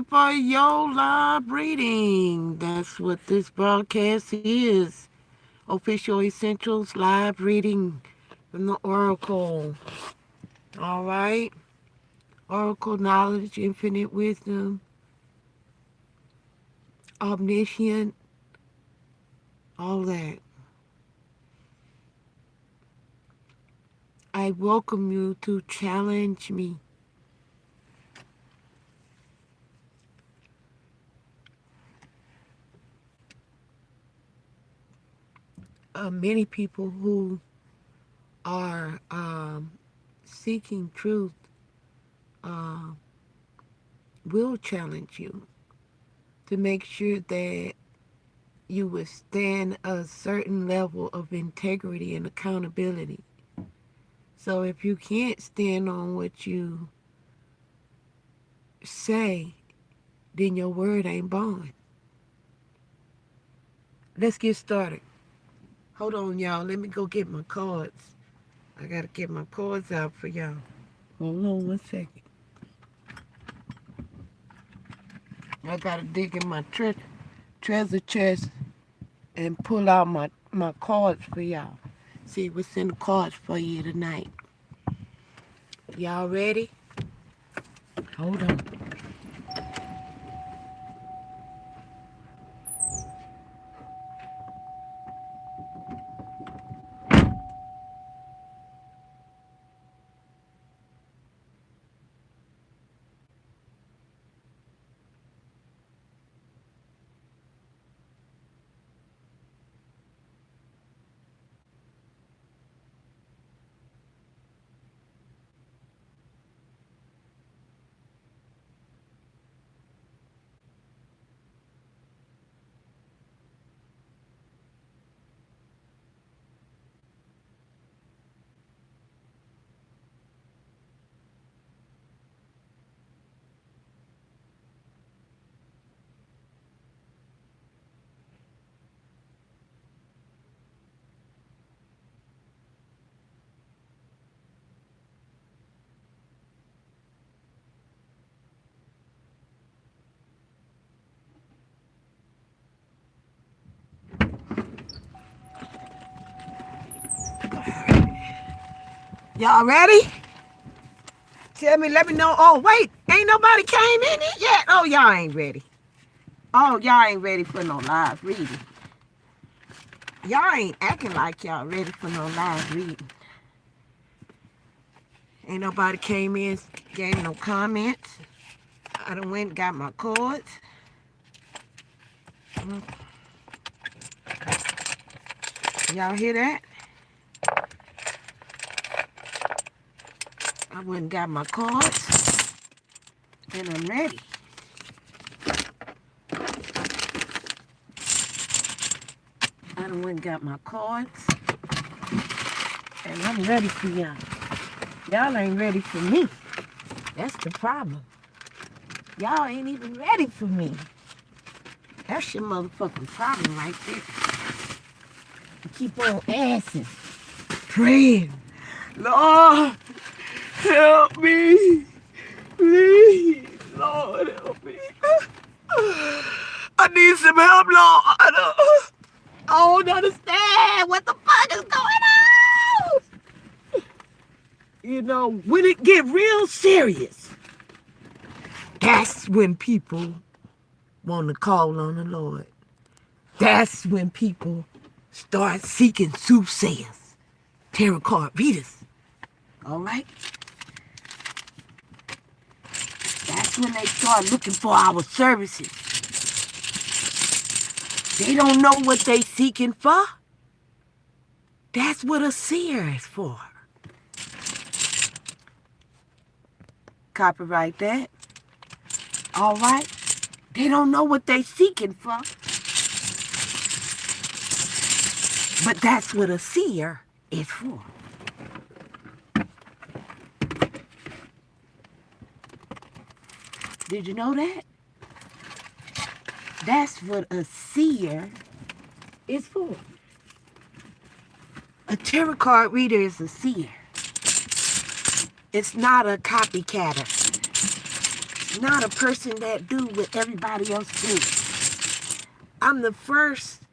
ready for your live reading. That's what this broadcast is. Official Essentials live reading from the Oracle. All right. Oracle knowledge, infinite wisdom, omniscient, all that. I welcome you to challenge me. Many people who are seeking truth uh, will challenge you to make sure that you withstand a certain level of integrity and accountability. So if you can't stand on what you say, then your word ain't bond. Let's get started. Hold on, y'all. Let me go get my cards. I gotta get my cards out for y'all. Hold on 1 second. I gotta dig in my treasure chest and pull out my cards for y'all. See what's in the cards for you tonight. Y'all ready? Hold on. Y'all ready? Tell me, let me know. Oh, wait. Ain't nobody came in it yet. Oh, y'all ain't ready. Oh, y'all ain't ready for no live reading. Y'all ain't acting like y'all ready for no live reading. Ain't nobody came in, gave no comments. I done went and got my cards. Y'all hear that? I went and got my cards. And I'm ready. I done went and got my cards. And I'm ready for y'all. Y'all ain't ready for me. That's the problem. Y'all ain't even ready for me. That's your motherfucking problem right there. You keep on asking, praying. Lord, help me. Please, Lord, help me. I need some help, Lord. I don't understand what the fuck is going on. You know, when it get real serious, that's when people want to call on the Lord. That's when people start seeking soothsayers, tarot card readers. All right? That's when they start looking for our services. They don't know what they seeking for. That's what a seer is for. Copyright that. All right? They don't know what they seeking for. But that's what a seer is for. Did you know that? That's what a seer is for. A tarot card reader is a seer. It's not a copycatter. Not a person that do what everybody else do. I'm the first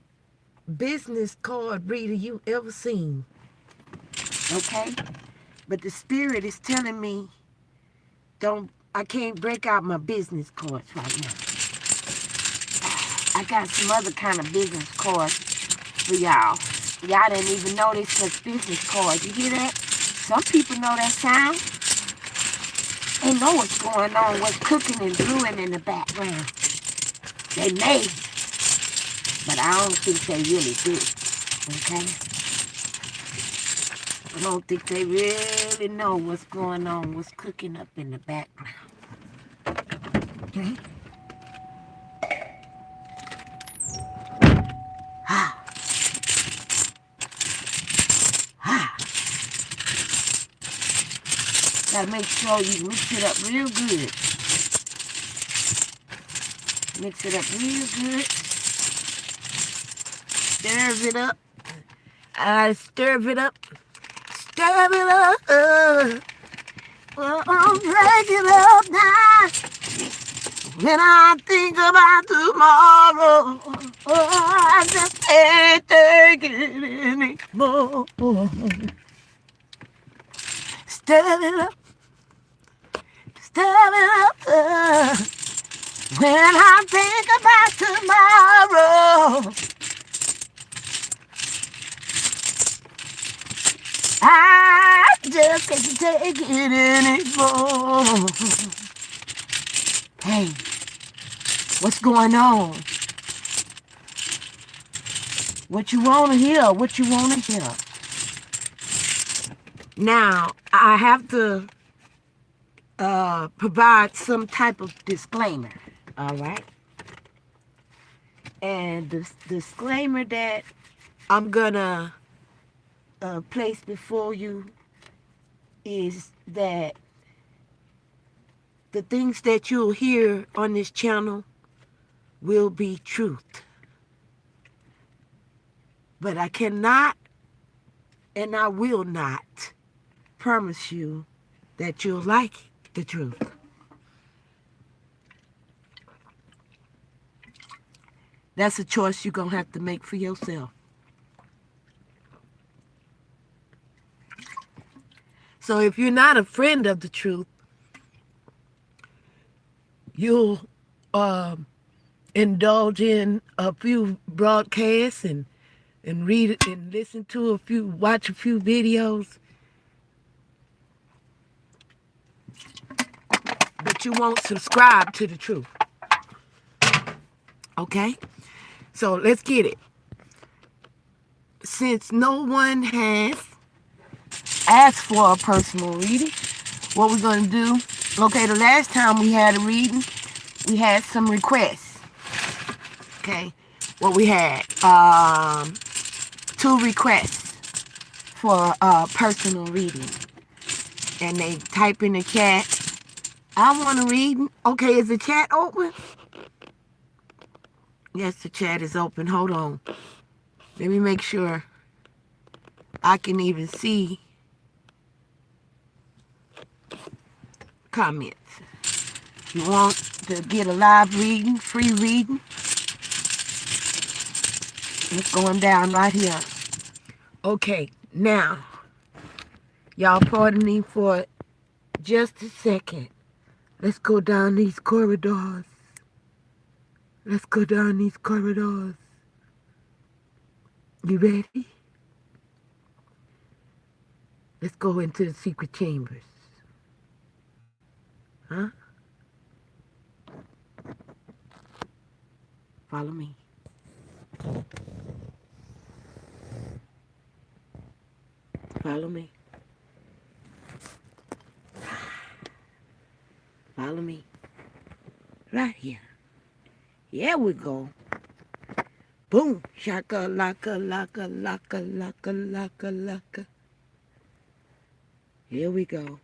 business card reader you ever seen. Okay? But the spirit is telling me I can't break out my business cards right now. I got some other kind of business cards for y'all. Y'all didn't even know this was business cards. You hear that? Some people know that sound. They know what's going on, what's cooking and brewing in the background. They may, but I don't think they really do. Okay? I don't think they really know what's going on, what's cooking up in the background. Okay? Gotta make sure you mix it up real good. Mix it up real good. Stir it up. Stir it up. Stir it up. I'll break it up now. When I think about tomorrow, I just can't take it anymore. Stir it up. Stir it up. When I think about tomorrow, I just can't take it anymore. Hey, what's going on? What you want to hear? What you want to hear? Now, I have to provide some type of disclaimer. All right. And the disclaimer that I'm gonna place before you is that the things that you'll hear on this channel will be truth. But I cannot and I will not promise you that you'll like the truth. That's a choice you're going to have to make for yourself. So if you're not a friend of the truth, you'll indulge in a few broadcasts and read it and listen to watch a few videos. But you won't subscribe to the truth. Okay? So let's get it. Since no one has asked for a personal reading, what we're going to do, okay, the last time we had a reading, we had some requests. Okay? What we had, 2 requests for a personal reading. And they type in the chat, I want to read. Okay, is the chat open? Yes, the chat is open. Hold on. Let me make sure I can even see comments. If you want to get a live reading, free reading, it's going down right here. Okay, now, y'all pardon me for just a second. Let's go down these corridors. Let's go down these corridors. You ready? Let's go into the secret chambers. Huh? Follow me. Follow me. Follow me. Right here. Here we go. Boom. Shaka laka laka laka laka laka laka. Here we go.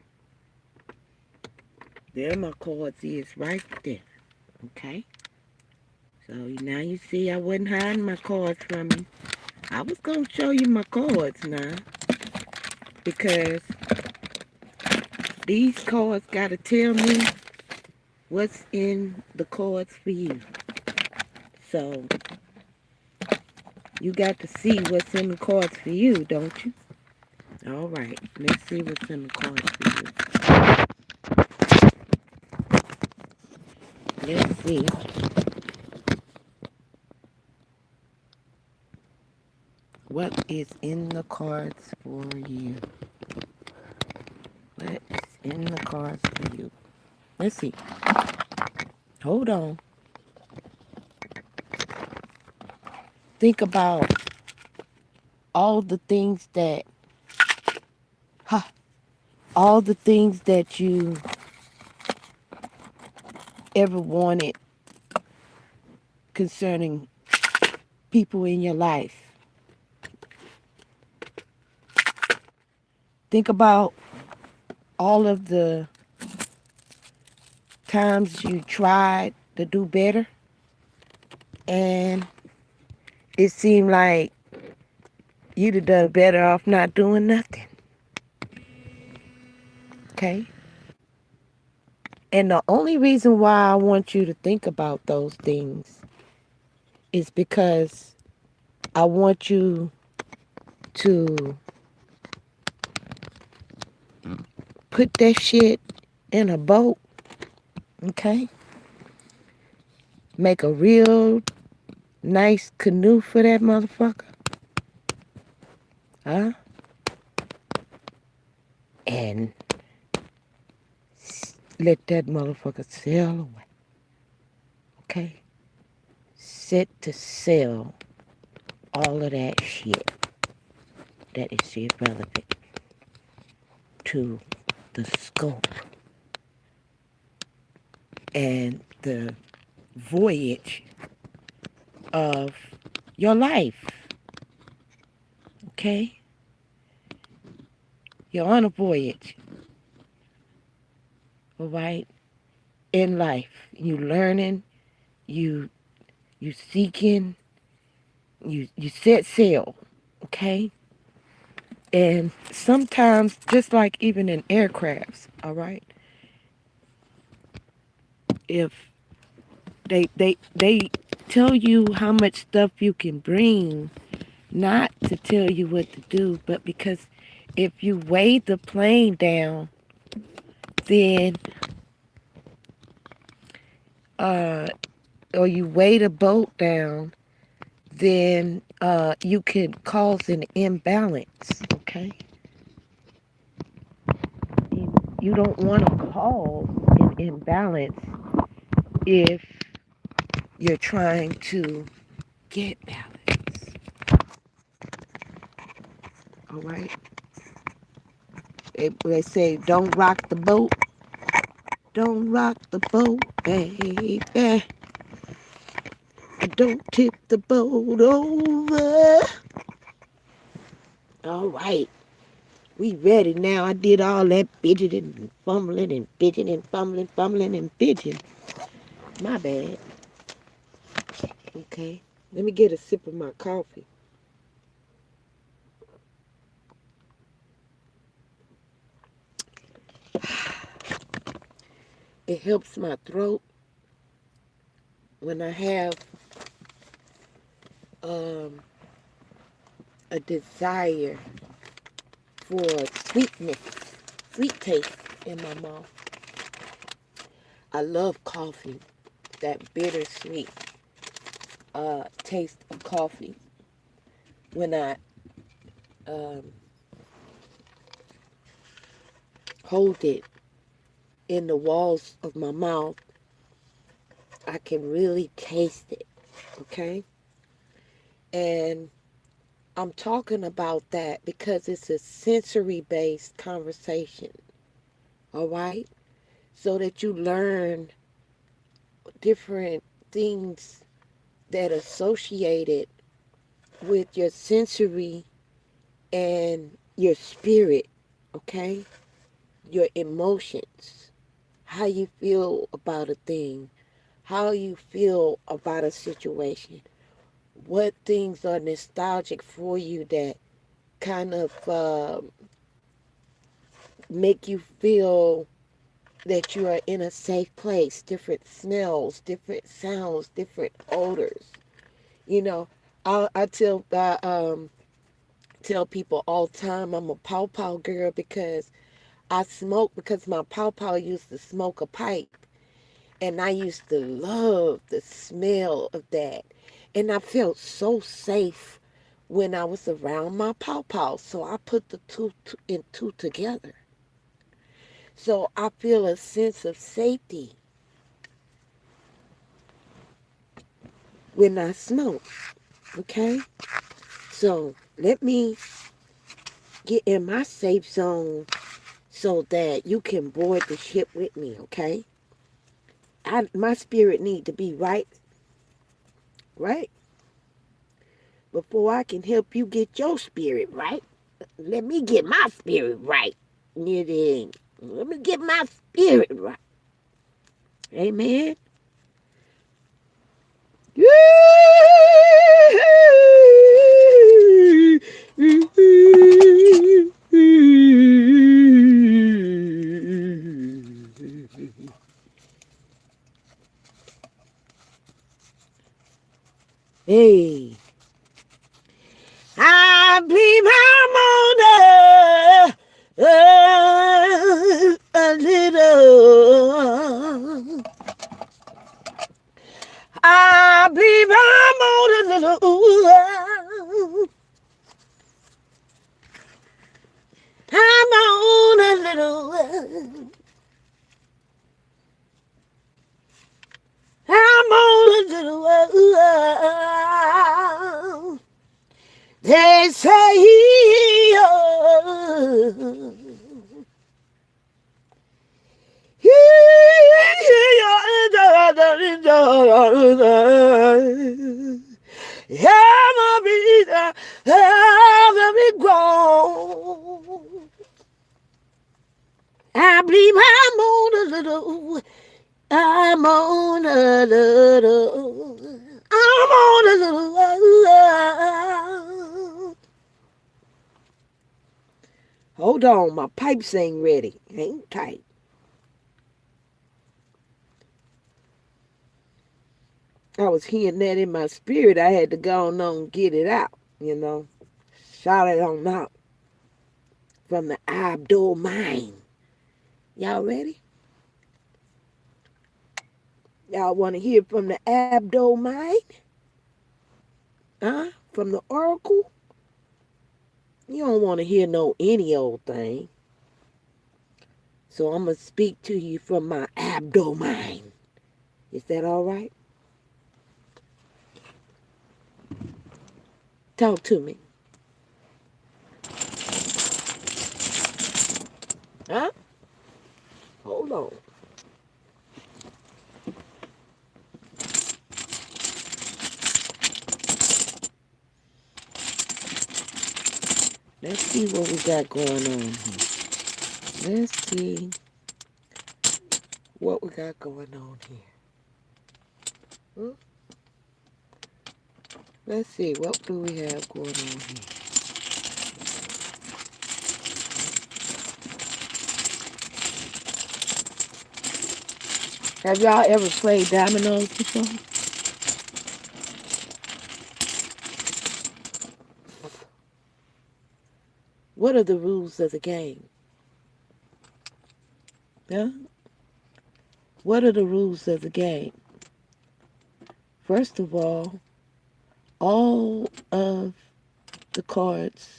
There my cards is right there. Okay? So now you see I wasn't hiding my cards from you. I was going to show you my cards now. Because these cards got to tell me what's in the cards for you. So you got to see what's in the cards for you, don't you? All right, let's see what's in the cards for you. Let's see what is in the cards for you. What's in the cards for you? Let's see. Hold on. Think about all the things that, huh, all the things that you ever wanted concerning people in your life. Think about all of the times you tried to do better and it seemed like you'd have done better off not doing nothing. Okay? And the only reason why I want you to think about those things is because I want you to put that shit in a boat, okay? Make a real nice canoe for that motherfucker, huh? And let that motherfucker sail away, okay? Set to sail all of that shit that is irrelevant to the scope and the voyage of your life, okay? You're on a voyage, all right? In life, you learning, you seeking, you set sail, okay? And sometimes, just like even in aircrafts, all right, if they tell you how much stuff you can bring, not to tell you what to do, but because if you weigh the plane down, then uh, or you weigh the boat down, then you could cause an imbalance. Okay, you don't want to cause an imbalance if you're trying to get balance. All right. They say don't rock the boat. Don't rock the boat, baby. Don't tip the boat over. All right. We ready now. I did all that fidgeting and fumbling and fidgeting and fumbling and fidgeting. My bad. Okay. Let me get a sip of my coffee. It helps my throat when I have um, a desire for sweetness, sweet taste in my mouth. I love coffee, that bittersweet taste of coffee. When I um, hold it in the walls of my mouth, I can really taste it, okay? And I'm talking about that because it's a sensory-based conversation, all right? So that you learn different things that are associated with your sensory and your spirit, okay? Your emotions, how you feel about a thing, how you feel about a situation, what things are nostalgic for you that kind of make you feel that you are in a safe place, different smells, different sounds, different odors. You know, I tell people all the time I'm a pow girl because I smoke because my pow used to smoke a pipe. And I used to love the smell of that. And I felt so safe when I was around my pow. So I put the two together. So I feel a sense of safety when I smoke. Okay? So let me get in my safe zone so that you can board the ship with me, okay? My spirit need to be right, right? Before I can help you get your spirit right. Let me get my spirit right. Let me get my spirit right. Amen. Hey, I believe I'm on a little. I believe I'm on a little. I'm on a little. I'm on a little. They say, I believe I'm on a little. I'm on a little. I'm on a little. Hold on, my pipes ain't ready. Ain't tight. I was hearing that in my spirit. I had to go on and get it out, you know. Shout it on out from the Abdul mind. Y'all ready? Y'all want to hear from the Abdul mind? Huh? From the oracle? You don't want to hear no any old thing. So I'm going to speak to you from my Abdul mind. Is that all right? Talk to me. Huh? Hold on. Let's see what we got going on here. Let's see what we got going on here. Let's see, what do we have going on here? Have y'all ever played dominoes before? What are the rules of the game? Huh? What are the rules of the game? First of all of the cards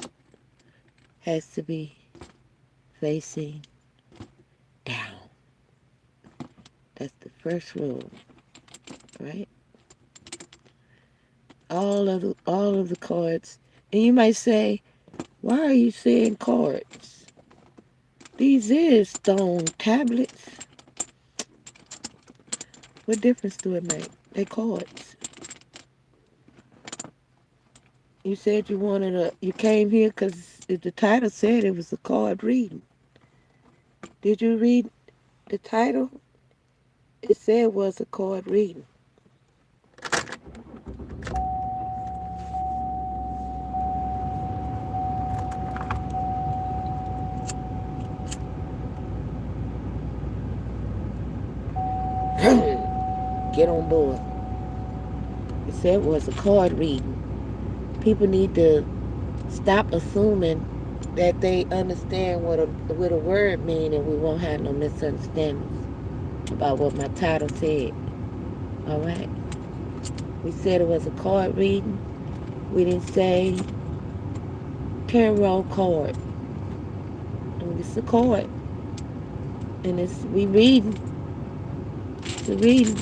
has to be facing down. That's the first rule, right? All of the cards. And you might say, why are you saying cards? These is stone tablets. What difference do it make? They cards. You said you came here because the title said it was a card reading. Did you read the title? It said it was a card reading. get on board. It said it was a card reading. People need to stop assuming that they understand what a word mean, and we won't have no misunderstandings about what my title said. All right. We said it was a card reading. We didn't say tarot card. It's a card, and we reading. It's a reading,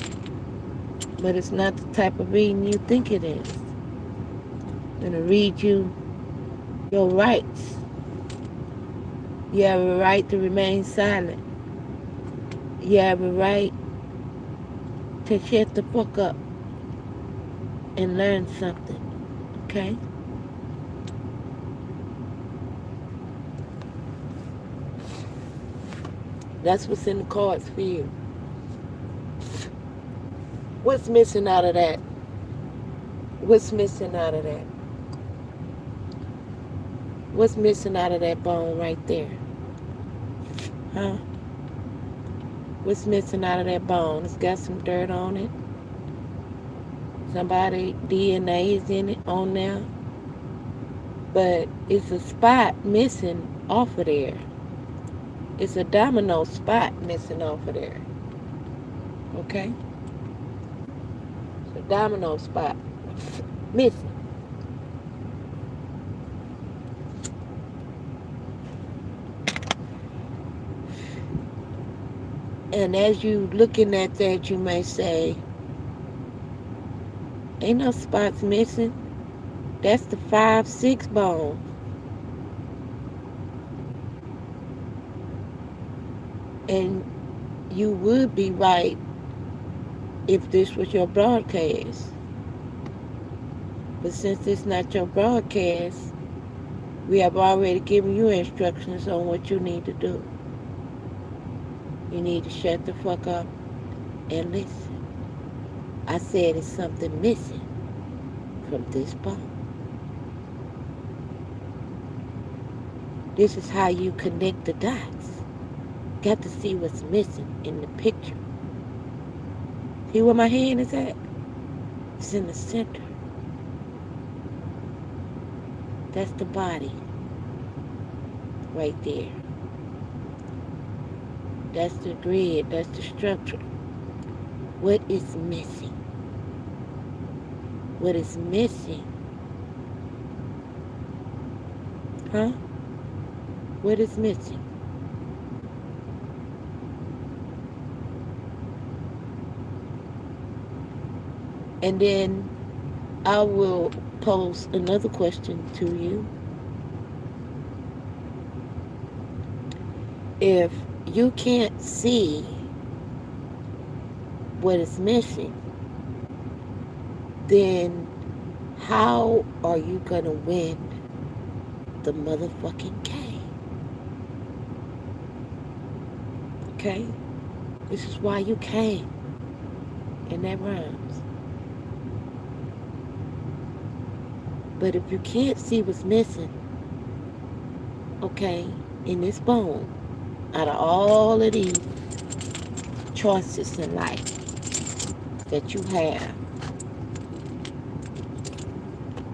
but it's not the type of reading you think it is. I'm gonna read you your rights. You have a right to remain silent. You have a right to shut the fuck up and learn something. Okay? That's what's in the cards for you. What's missing out of that? What's missing out of that? What's missing out of that bone right there? Huh? What's missing out of that bone? It's got some dirt on it. Somebody DNA is in it on there. But it's a spot missing off of there. It's a domino spot missing off of there. Okay? It's a domino spot missing. And as you looking at that, you may say, ain't no spots missing. That's the 5-6 bone. And you would be right if this was your broadcast. But since it's not your broadcast, we have already given you instructions on what you need to do. You need to shut the fuck up and listen. I said it's something missing from this bone. This is how you connect the dots. Got to see what's missing in the picture. See where my hand is at? It's in the center. That's the body right there. That's the grid. That's the structure. What is missing? What is missing? Huh? What is missing? And then I will pose another question to you. If you can't see what is missing, then how are you going to win the motherfucking game? Okay? This is why you came. And that rhymes. But if you can't see what's missing, okay, in this bone, out of all of these choices in life that you have,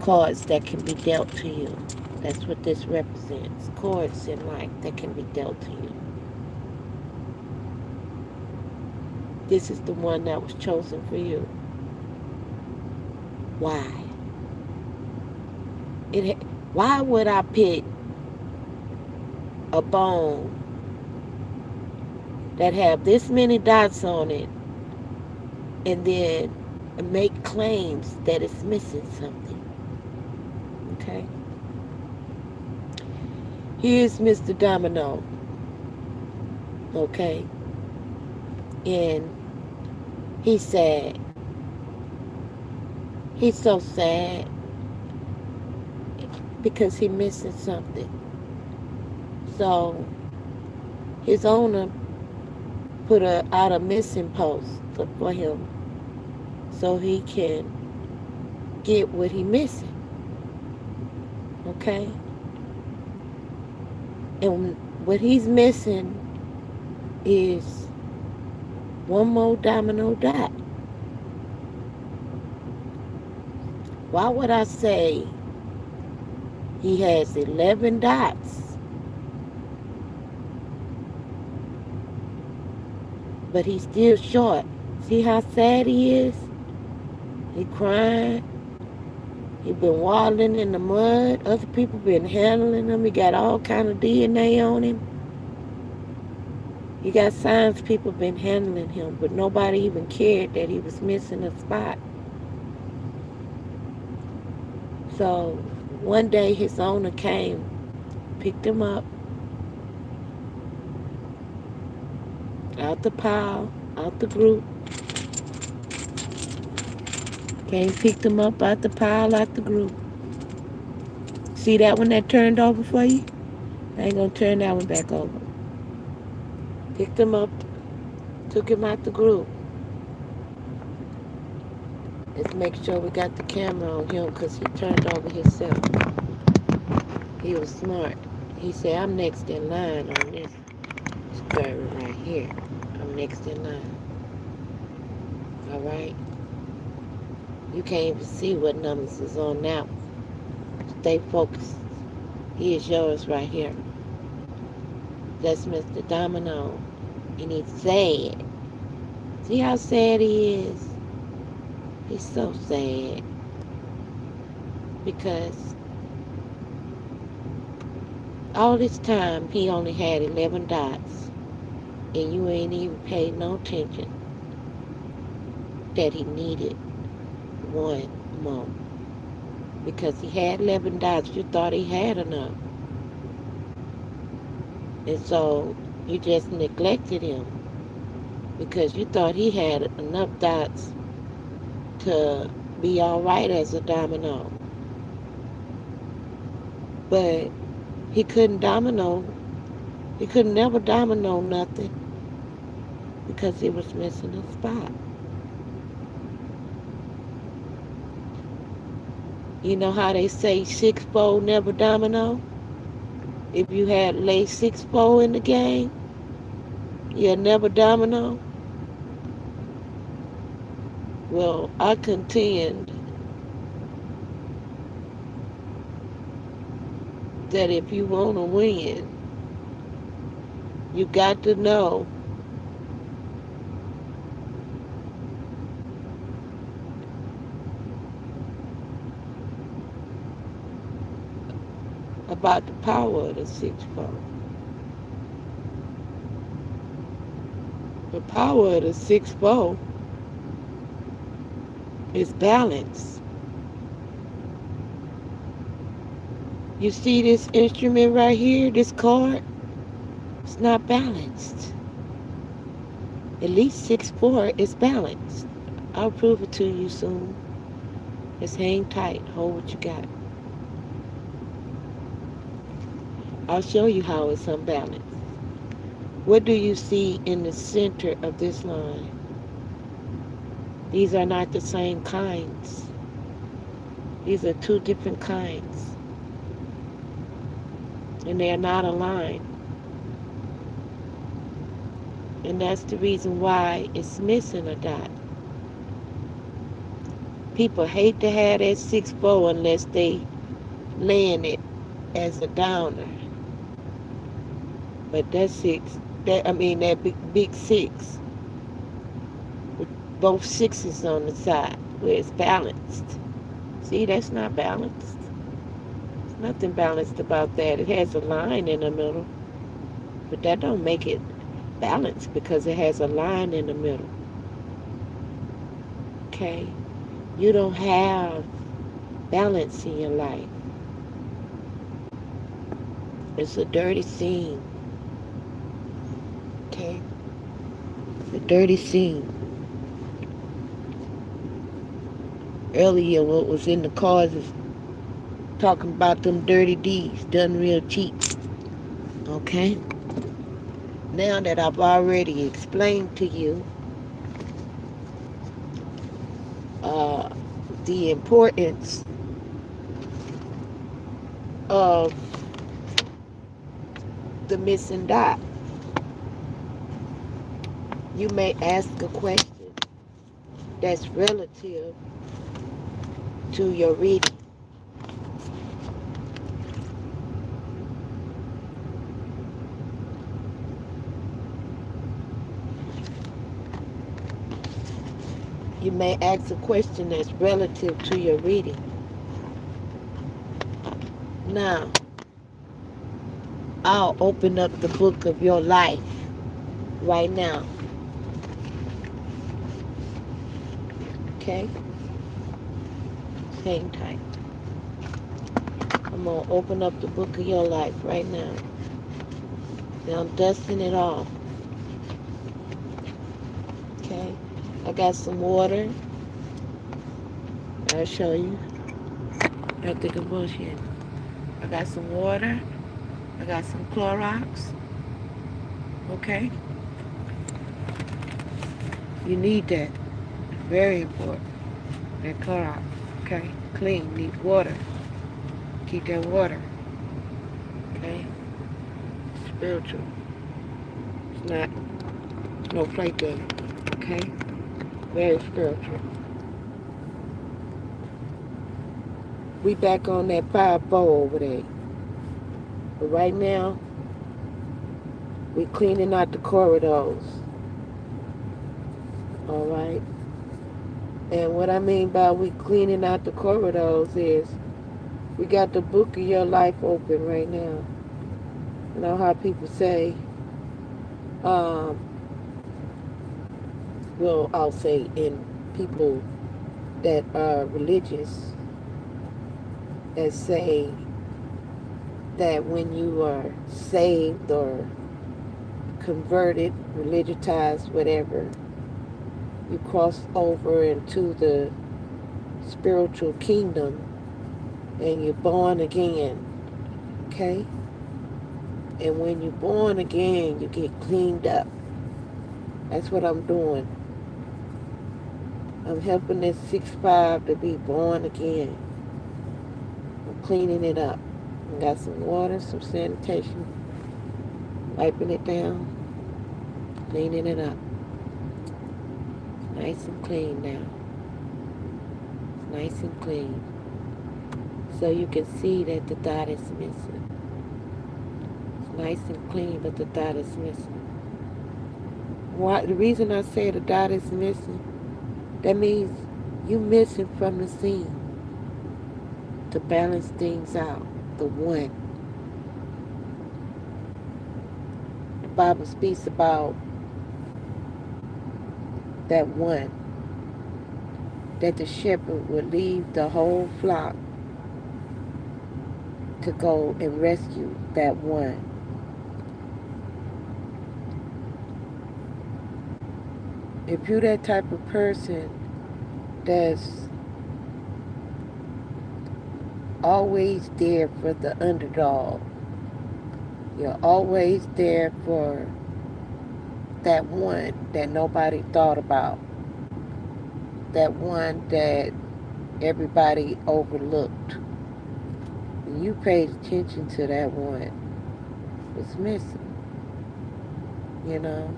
cards that can be dealt to you. That's what this represents. Cards in life that can be dealt to you. This is the one that was chosen for you. Why? Why would I pick a bone that have this many dots on it and then make claims that it's missing something? Okay? Here's Mr. Domino. Okay? And he's sad. He's so sad because he's missing something. So his owner put out a missing post for him so he can get what he missing. Okay? And what he's missing is one more domino dot. Why would I say he has 11 dots, but he's still short? See how sad he is? He crying. He been waddling in the mud. Other people been handling him. He got all kind of DNA on him. He got signs people been handling him, but nobody even cared that he was missing a spot. So one day his owner came, picked him up out the pile, out the group. Came, picked him up out the pile, out the group. See that one that turned over for you? I ain't gonna turn that one back over. Picked him up, took him out the group. Let's make sure we got the camera on him because he turned over himself. He was smart. He said, I'm next in line on this story right here. I'm next in line. All right? You can't even see what numbers is on now. Stay focused. He is yours right here. That's Mr. Domino. And he's sad. See how sad he is? He's so sad. Because all this time he only had 11 dots. And you ain't even paid no attention that he needed one more. Because he had 11 dots, you thought he had enough. And so you just neglected him because you thought he had enough dots to be all right as a domino. But he couldn't domino. He could never domino nothing because he was missing a spot. You know how they say 6-4 never domino? If you had lay 6-4 in the game, you'll never domino. Well, I contend that if you want to win, you got to know about the power of the 6-4. The power of the 6-4 is balance. You see this instrument right here, this card? It's not balanced. At least 6-4 is balanced. I'll prove it to you soon. Just hang tight. Hold what you got. I'll show you how it's unbalanced. What do you see in the center of this line? These are not the same kinds. These are two different kinds. And they are not aligned. And that's the reason why it's missing a dot. People hate to have that 6-4 unless they land it as a downer. But that big 6 with both 6s on the side where it's balanced. See, that's not balanced. There's nothing balanced about that. It has a line in the middle, but that don't make it balanced because it has a line in the middle. Okay? You don't have balance in your life. It's a dirty scene. Okay? The dirty scene. Earlier, what was in the cards is talking about them dirty deeds done real cheap. Okay? Now that I've already explained to you the importance of the missing dot, you may ask a question that's relative to your reading. You may ask a question that's relative to your reading. Now, I'll open up the book of your life right now. Okay? Hang tight. I'm going to open up the book of your life right now. Now I'm dusting it off. Okay? I got some water. I'll show you. I think I'm bullshit. I got some water. I got some Clorox. Okay? You need that. Very important. That Clorox. Okay? Clean. Need water. Keep that water. Okay? Spiritual. It's not no play game. Okay? Very spiritual. We back on that 5-4 over there. But right now, we cleaning out the corridors. Alright? And what I mean by we cleaning out the corridors is we got the book of your life open right now. You know how people say, well, I'll say in people that are religious that say that when you are saved or converted, religiousized, whatever, you cross over into the spiritual kingdom and you're born again. Okay? And when you're born again, you get cleaned up. That's what I'm doing. I'm helping this 6-5 to be born again. I'm cleaning it up. I got some water, some sanitation, wiping it down, cleaning it up. It's nice and clean now. It's nice and clean. So you can see that the dot is missing. It's nice and clean, but the dot is missing. Why? The reason I say the dot is missing, that means you missing from the scene to balance things out. The one. The Bible speaks about that one. That the shepherd would leave the whole flock to go and rescue that one. If you're that type of person that's always there for the underdog, you're always there for that one that nobody thought about, that one that everybody overlooked. And you paid attention to that one. It's missing. You know?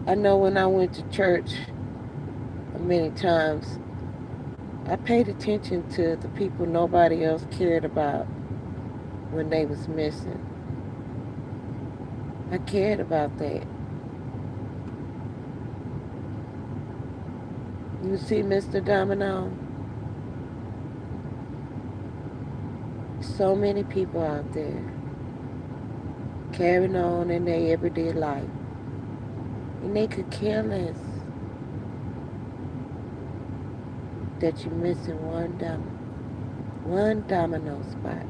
I know when I went to church many times, I paid attention to the people nobody else cared about when they was missing. I cared about that. You see Mr. Domino? So many people out there carrying on in their everyday life. And they could care less that you're missing one domino spot.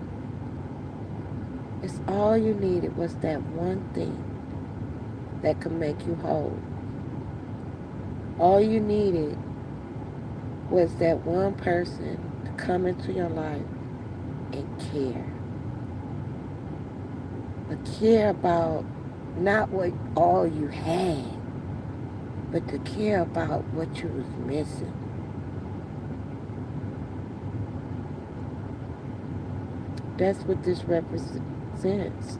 It's all you needed was that one thing that could make you whole. All you needed was that one person to come into your life and care. But care about not what all you had, but to care about what you was missing. That's what this represents.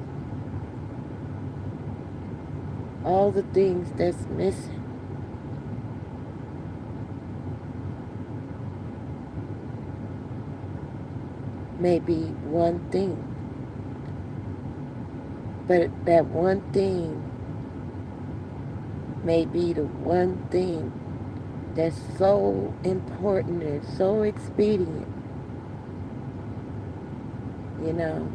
All the things that's missing. may be one thing, but that one thing may be the one thing that's so important and so expedient, you know.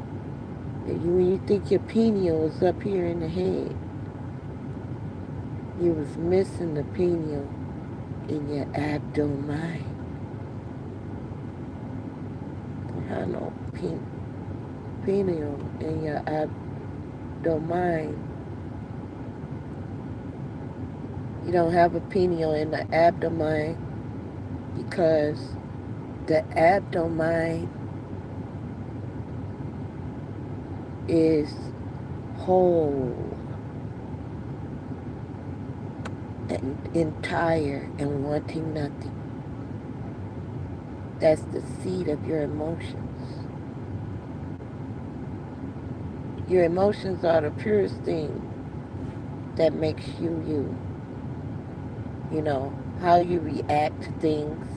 When you think your pineal is up here in the head, you was missing the pineal in your abdomen. You have no pineal in your abdomen. You don't have a pineal in the abdomen because the abdomen is whole and entire and wanting nothing. That's the seat of your emotions. Your emotions are the purest thing that makes you you. You know, how you react to things,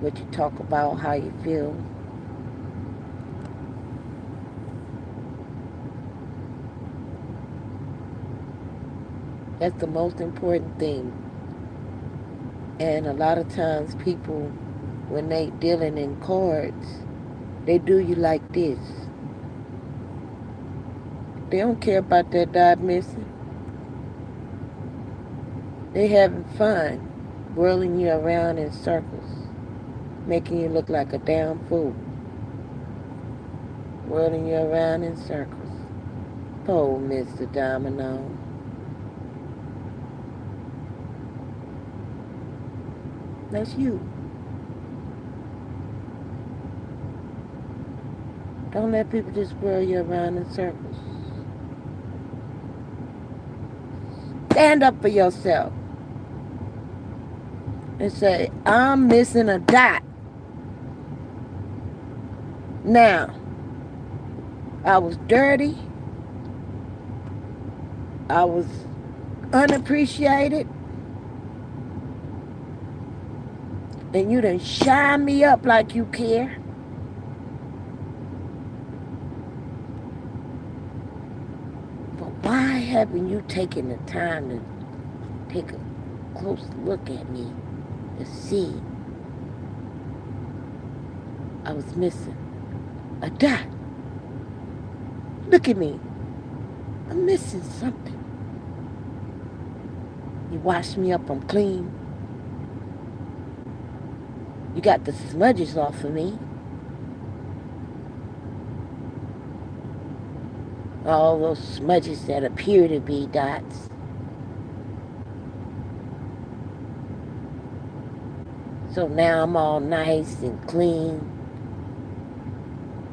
what you talk about, how you feel. That's the most important thing. And a lot of times people, when they dealing in cards, they do you like this. They don't care about that dot missing. They having fun, whirling you around in circles, making you look like a damn fool. Whirling you around in circles. Poor Mr. Domino. That's you. Don't let people just whirl you around in circles. Stand up for yourself and say, I'm missing a dot. Now, I was dirty. I was unappreciated. And you done shine me up like you care. But why haven't you taken the time to take a close look at me to see I was missing a dot? Look at me. I'm missing something. You washed me up, I'm clean. You got the smudges off of me. All those smudges that appear to be dots. So now I'm all nice and clean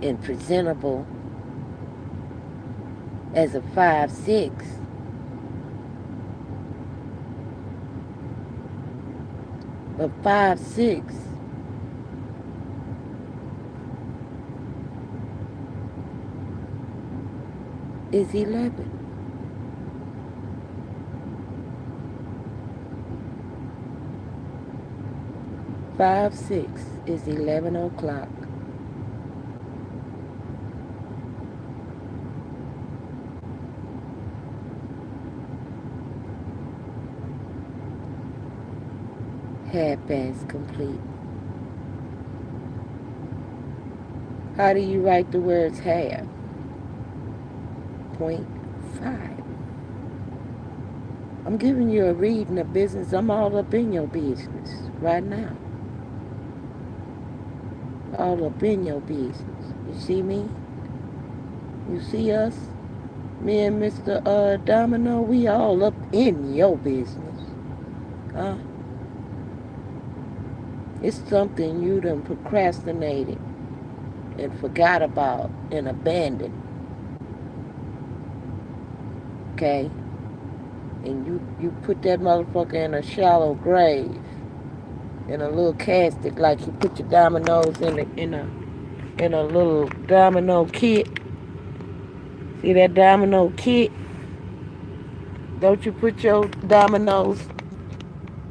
and presentable as a 5'6". But 5'6" is 11. Five, 6 is 11 o'clock. Half-past complete. How do you write the words half? 0.5. I'm giving you a reading of business. I'm all up in your business right now. All up in your business. You see me? You see us? Me and Mr. Domino, we all up in your business. Huh? It's something you done procrastinated and forgot about and abandoned. Okay? And you put that motherfucker in a shallow grave, in a little casket, like you put your dominoes in a little domino kit. See that domino kit? Don't you put your dominoes,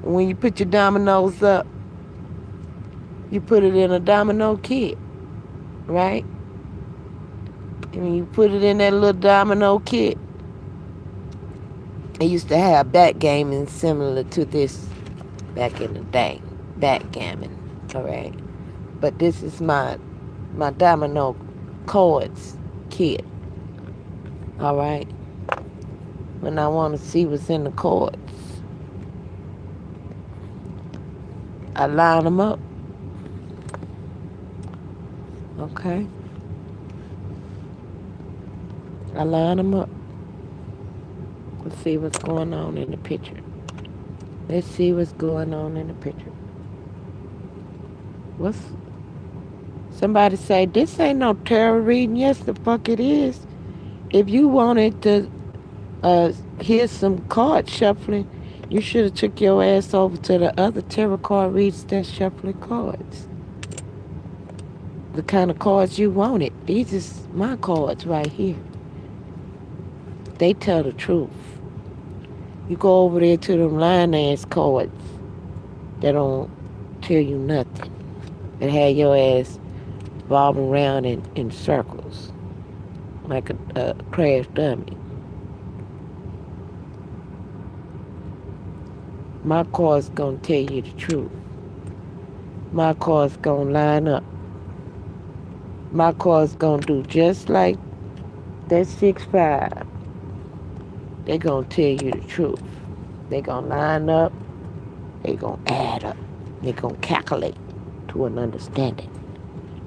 when you put your dominoes up, You put it in a domino kit, right? And when you put it in that little domino kit, it used to have backgammon similar to this back in the day. Backgammon, all right? But this is my domino cards kit, all right? When I want to see what's in the cards, I line them up, okay? I line them up. Let's see what's going on in the picture. Let's see what's going on in the picture. What's Somebody say this ain't no tarot reading? Yes, the fuck it is. If you wanted to hear some card shuffling, you should have took your ass over to the other tarot card readers that's shuffling cards. The kind of cards you wanted. These is my cards right here. They tell the truth. You go over there to them line ass cards that don't tell you nothing. That have your ass bobbing around in circles like a crash dummy. My car's gonna tell you the truth. My car's gonna line up. My car's gonna do just like that 6-5. They gonna tell you the truth. They gonna line up. They gonna add up. They gonna calculate to an understanding,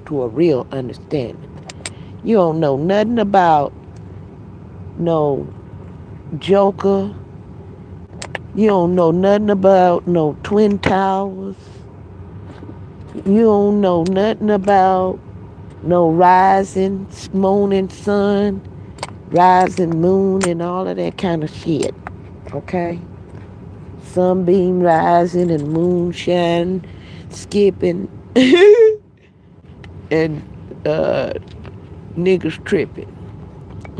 to a real understanding. You don't know nothing about no Joker. You don't know nothing about no Twin Towers. You don't know nothing about no rising morning sun, rising moon, and all of that kind of shit. Okay? Sunbeam rising and moon shining, skipping, and niggas tripping.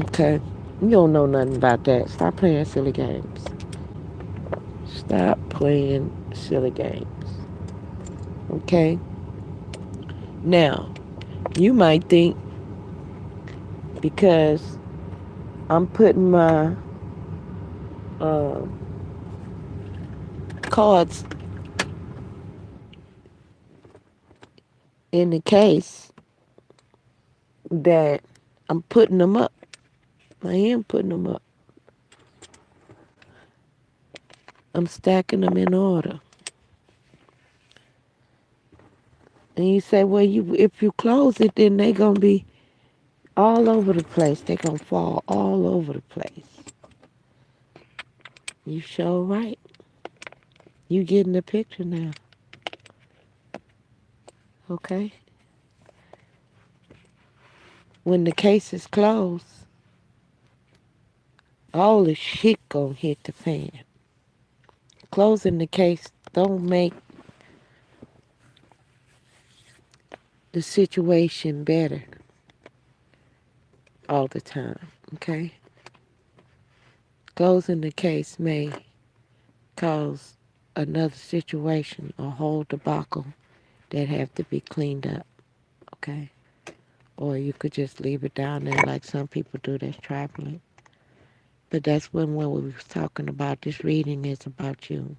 Okay? You don't know nothing about that. Stop playing silly games. Stop playing silly games. Okay? Now, you might think because I'm putting my uh, cards in the case that I'm putting them up. I am putting them up. I'm stacking them in order. And you say, well, if you close it, then they gonna be all over the place. They gonna fall all over the place. You sure right. You getting the picture now. Okay? When the case is closed, all the shit gonna hit the fan. Closing the case don't make the situation better all the time. Okay? Closing the case may cause another situation, a whole debacle that have to be cleaned up. Okay? Or you could just leave it down there like some people do that's traveling. But that's when we was talking about this reading is about you.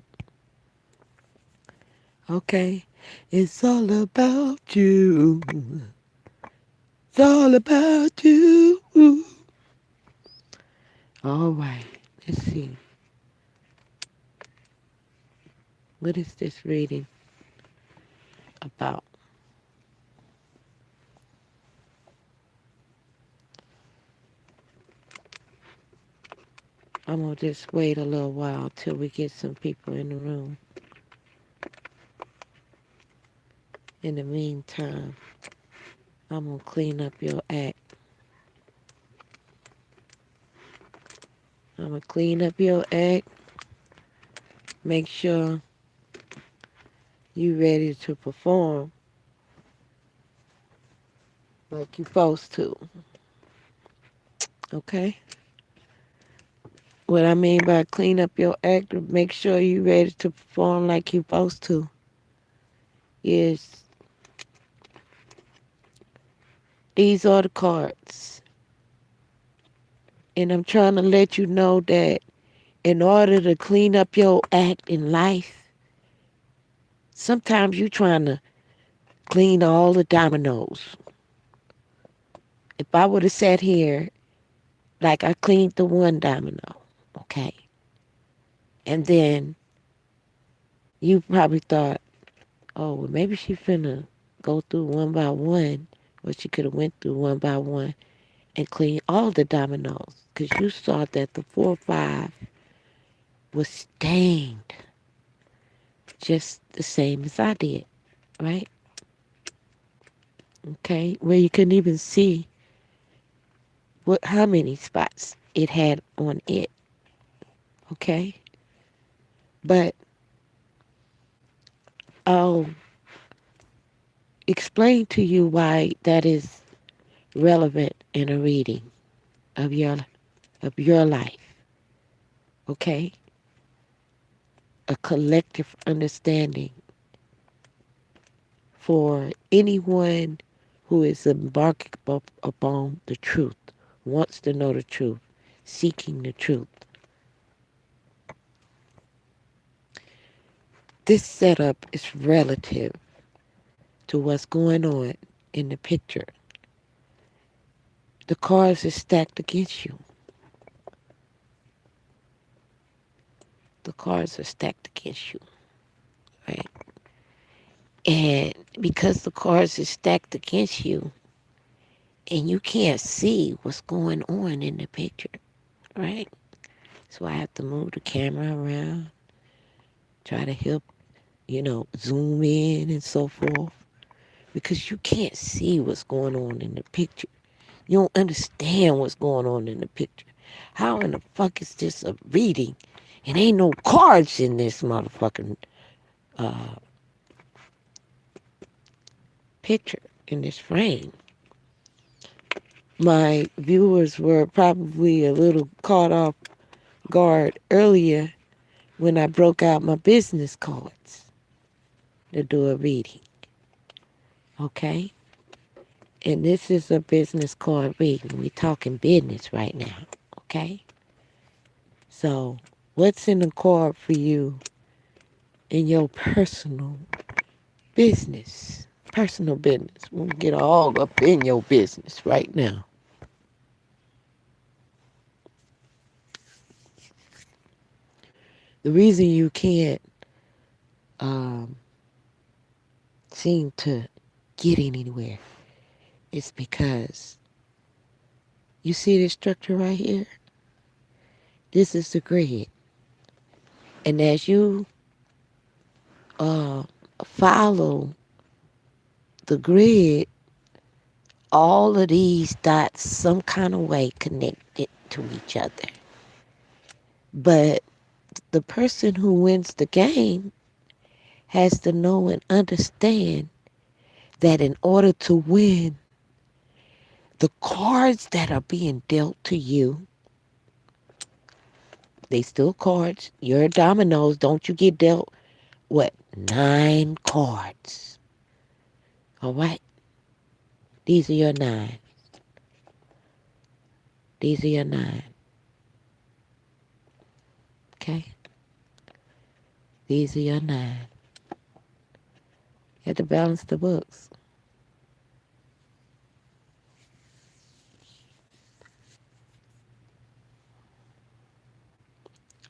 Okay? It's all about you. It's all about you. All right. Let's see. What is this reading about? I'm going to just wait a little while till we get some people in the room. In the meantime, I'm going to clean up your act. I'm going to clean up your act. Make sure you ready to perform like you're supposed to. Okay? What I mean by clean up your act, make sure you ready to perform like you're supposed to, is These are the cards. And I'm trying to let you know that in order to clean up your act in life, sometimes you're trying to clean all the dominoes. If I would have sat here like I cleaned the one domino, okay, and then you probably thought, oh, well, maybe she finna go through one by one, or she could have went through one by one and clean all the dominoes, because you saw that the 4 or 5 was stained just the same as I did, right? Okay, where you couldn't even see how many spots it had on it, okay? But I'll explain to you why that is relevant in a reading of your life, okay? A collective understanding for anyone who is embarking upon the truth, wants to know the truth, seeking the truth. This setup is relative to what's going on in the picture. The cards are stacked against you. The cards are stacked against you, right? And because the cards are stacked against you, and you can't see what's going on in the picture, right? So I have to move the camera around, try to help, zoom in and so forth, because you can't see what's going on in the picture. You don't understand what's going on in the picture. How in the fuck is this a reading? And ain't no cards in this motherfucking picture, in this frame. My viewers were probably a little caught off guard earlier when I broke out my business cards to do a reading. Okay? And this is a business card reading. We're talking business right now. Okay? So, what's in the card for you in your personal business? Personal business. We'll get all up in your business right now. The reason you can't um, seem to get anywhere is because you see this structure right here? This is the grid. And as you uh, follow the grid, all of these dots some kind of way connected to each other. But the person who wins the game has to know and understand that in order to win, the cards that are being dealt to you, they still cards. Your dominoes, don't you get dealt, 9 cards. All right? These are your 9. These are your 9. Okay? These are your 9. You have to balance the books.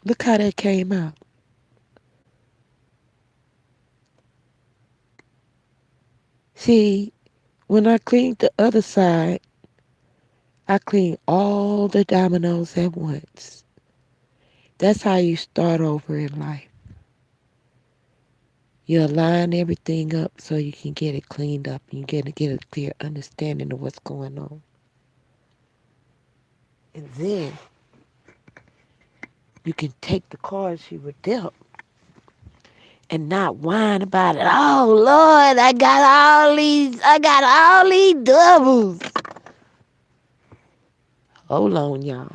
Look how that came out. See, when I cleaned the other side, I cleaned all the dominoes at once. That's how you start over in life. You align everything up so you can get it cleaned up and you get a clear understanding of what's going on. And then you can take the cards you were dealt and not whine about it. Oh Lord, I got all these doubles. Hold on, y'all.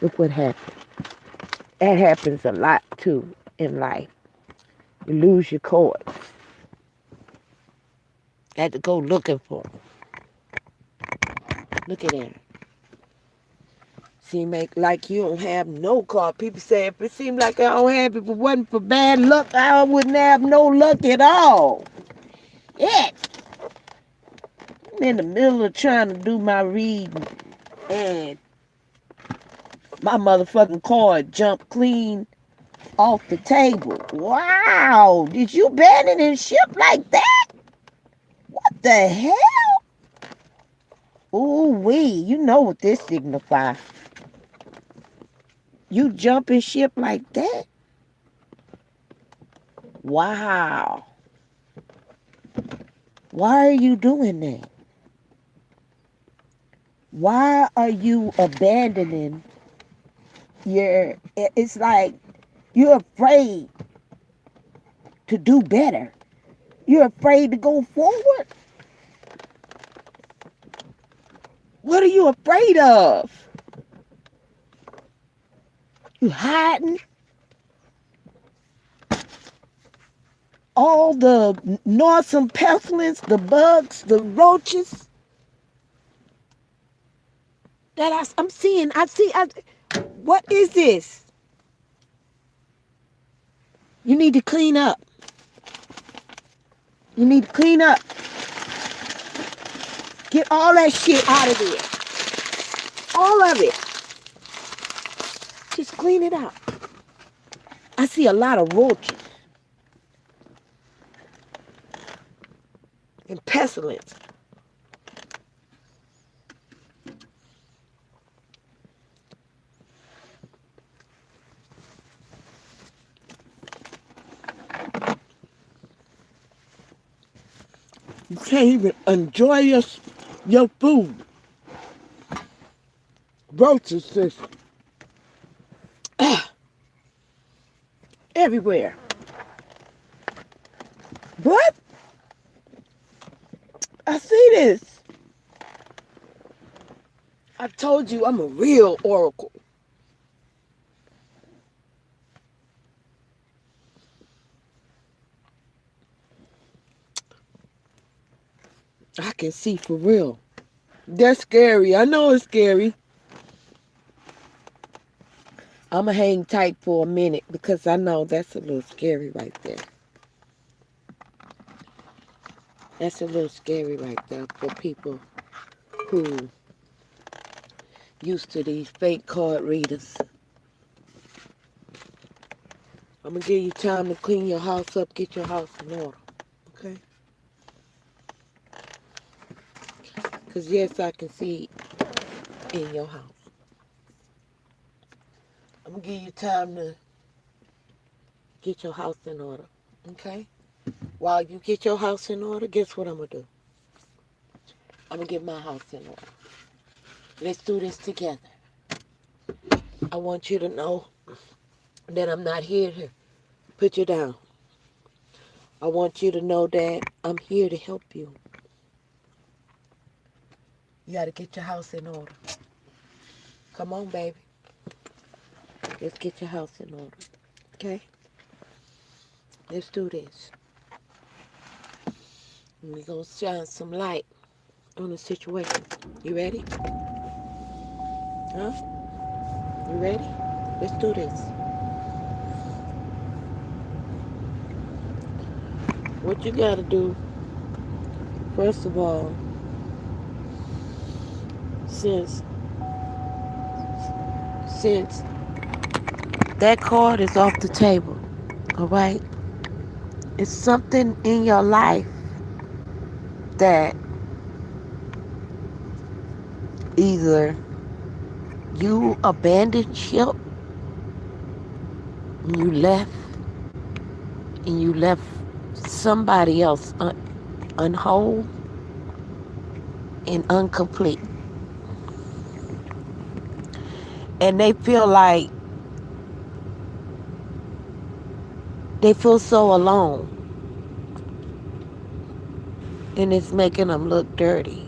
Look what happened. That happens a lot too in life. You lose your cards. Had to go looking for them. Look at that. Seem like you don't have no car. People say if it seemed like I don't have it, if it wasn't for bad luck, I wouldn't have no luck at all. Yeah. I'm in the middle of trying to do my reading and my motherfucking card jumped clean off the table. Wow. Did you abandon ship like that? What the hell? Ooh wee. You know what this signifies. You jumping ship like that? Wow. Why are you doing that? Why are you abandoning your... It's like you're afraid to do better. You're afraid to go forward. What are you afraid of? You hiding all the noisome pestilence, the bugs, the roaches that I'm seeing. What is this? You need to clean up. You need to clean up. Get all that shit out of there. All of it. Just clean it out. I see a lot of roaches and pestilence. You can't even enjoy your food. Roaches just everywhere. What? I see this. I told you I'm a real oracle. I can see for real. That's scary. I know it's scary. I'm going to hang tight for a minute because I know that's a little scary right there. That's a little scary right there for people who used to these fake card readers. I'm going to give you time to clean your house up, get your house in order. Okay? Because yes, I can see in your house. I'm going to give you time to get your house in order. Okay? While you get your house in order, guess what I'm going to do? I'm going to get my house in order. Let's do this together. I want you to know that I'm not here to put you down. I want you to know that I'm here to help you. You got to get your house in order. Come on, baby. Let's get your house in order. Okay? Let's do this. We're going to shine some light on the situation. You ready? Huh? You ready? Let's do this. What you got to do, first of all, since that card is off the table, all right? It's something in your life that either you abandoned ship and you left somebody else unwhole and incomplete. And they feel so alone. And it's making them look dirty.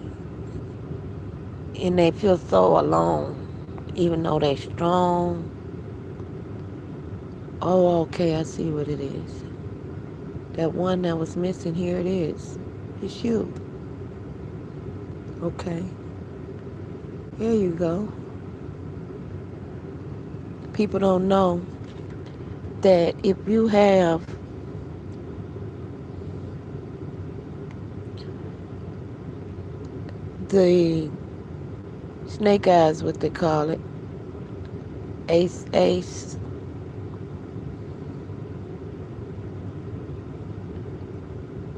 And they feel so alone, even though they're strong. Oh, okay, I see what it is. That one that was missing, here it is. It's you. Okay. Here you go. People don't know that if you have the snake eyes, what they call it, ace,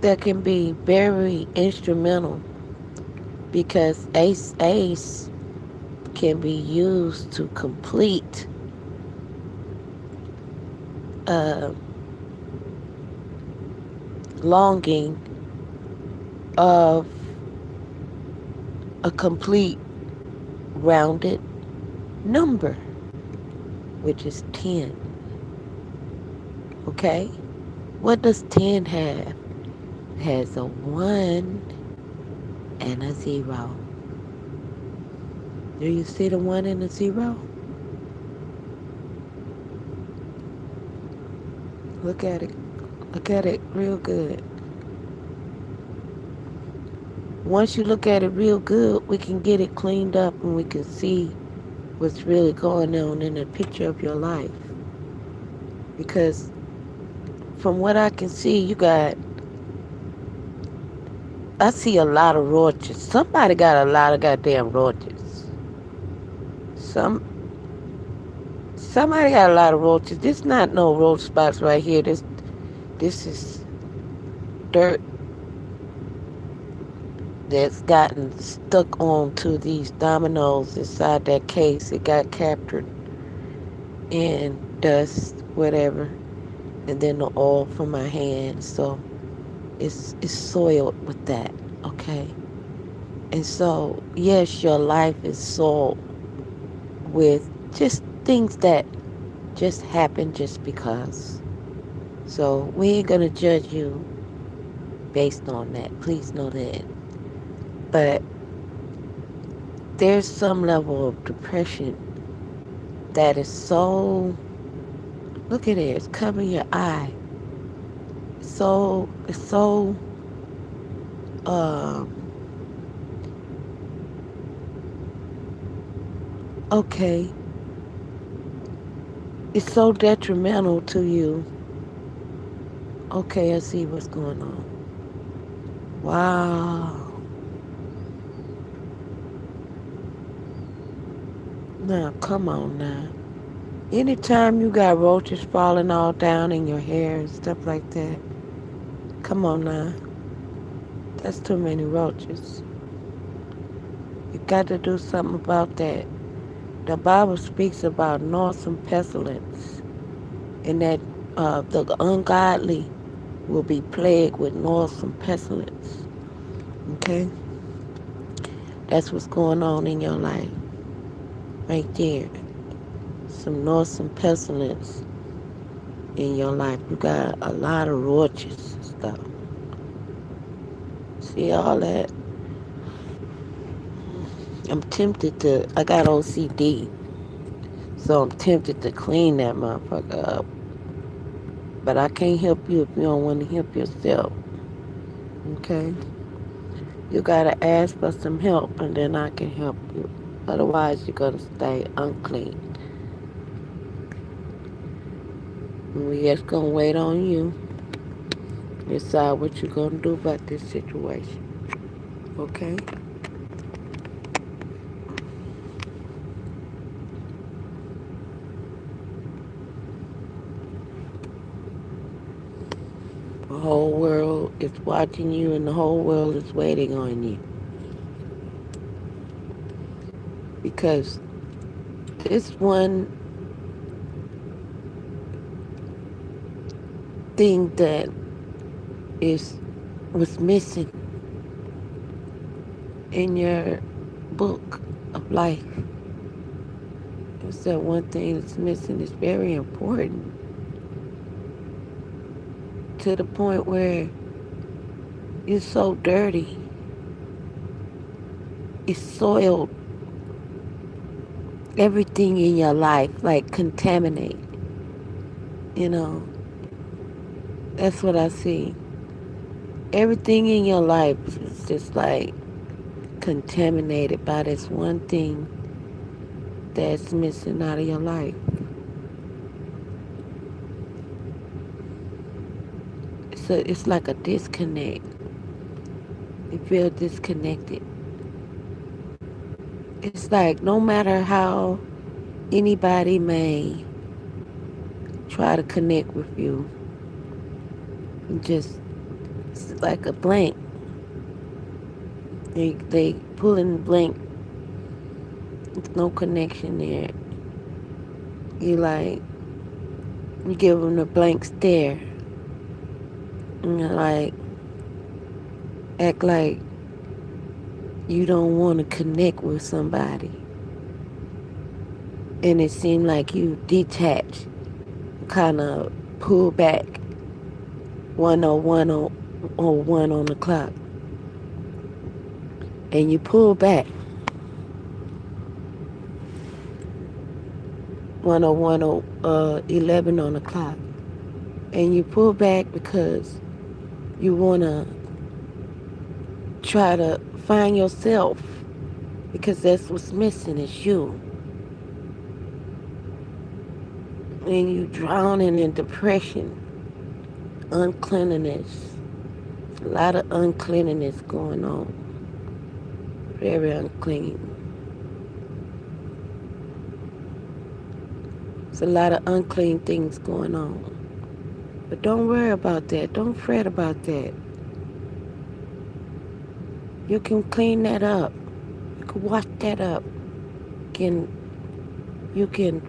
that can be very instrumental because ace can be used to complete a longing of a complete rounded number, which is 10. Okay? What does 10 have? It has a 1 and a 0. Do you see the 1 and the 0? Look at it. Look at it real good. Once you look at it real good, we can get it cleaned up and we can see what's really going on in the picture of your life. Because from what I can see, I see a lot of roaches. Somebody got a lot of goddamn roaches. Somebody got a lot of roaches. This not no roach spots right here. This is dirt that's gotten stuck onto these dominoes inside that case. It got captured in dust, whatever, and then the oil from my hand. So it's soiled with that, okay? And so, yes, your life is soiled with just things that just happen just because. So we ain't gonna judge you based on that. Please know that. But there's some level of depression that is so, look at it, it's covering your eye. It's so okay. It's so detrimental to you. Okay, I see what's going on. Wow. Now, come on now. Anytime you got roaches falling all down in your hair and stuff like that, come on now. That's too many roaches. You got to do something about that. The Bible speaks about noisome pestilence, and that the ungodly will be plagued with noisome pestilence. Okay? That's what's going on in your life. Right there. Some noisome pestilence in your life. You got a lot of roaches and stuff. See all that? I got OCD, so I'm tempted to clean that motherfucker up. But I can't help you if you don't want to help yourself. Okay? You gotta ask for some help and then I can help you. Otherwise, you're gonna stay unclean. And we just gonna wait on you. Decide what you're gonna do about this situation. Okay? The whole world is watching you and the whole world is waiting on you. Because this one thing that was missing in your book of life. It's that one thing that's missing. It's very important to the point where you're so dirty. It's soiled everything in your life, like contaminate. You know, that's what I see. Everything in your life is just like contaminated by this one thing that's missing out of your life. It's like a disconnect. You feel disconnected. It's like no matter how anybody may try to connect with you, just it's like a blank. They pulling blank. There's no connection there. You like you give them a blank stare, and you like act like you don't want to connect with somebody, and it seemed like you detach, kind of pull back 101 on the clock, and you pull back 11 on the clock, and you pull back because you want to try to find yourself, because that's what's missing is you. And you drowning in depression, uncleanliness, a lot of uncleanliness going on, very unclean. There's a lot of unclean things going on. But don't worry about that. Don't fret about that. You can clean that up. You can wash that up. Can you can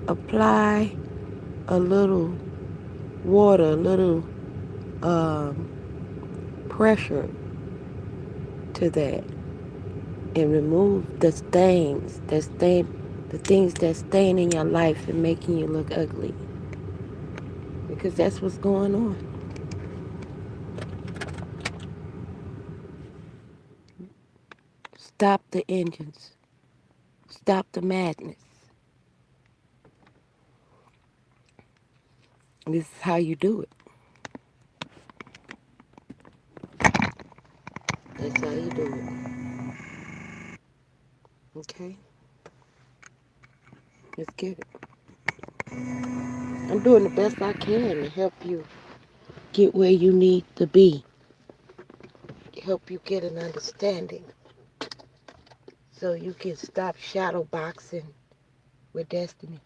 apply a little water, a little um, pressure to that, and remove the stains, the things that stain in your life and making you look ugly. Because that's what's going on. Stop the engines. Stop the madness. This is how you do it. That's how you do it. Okay? Let's get it. I'm doing the best I can to help you get where you need to be. Help you get an understanding so you can stop shadow boxing with destiny.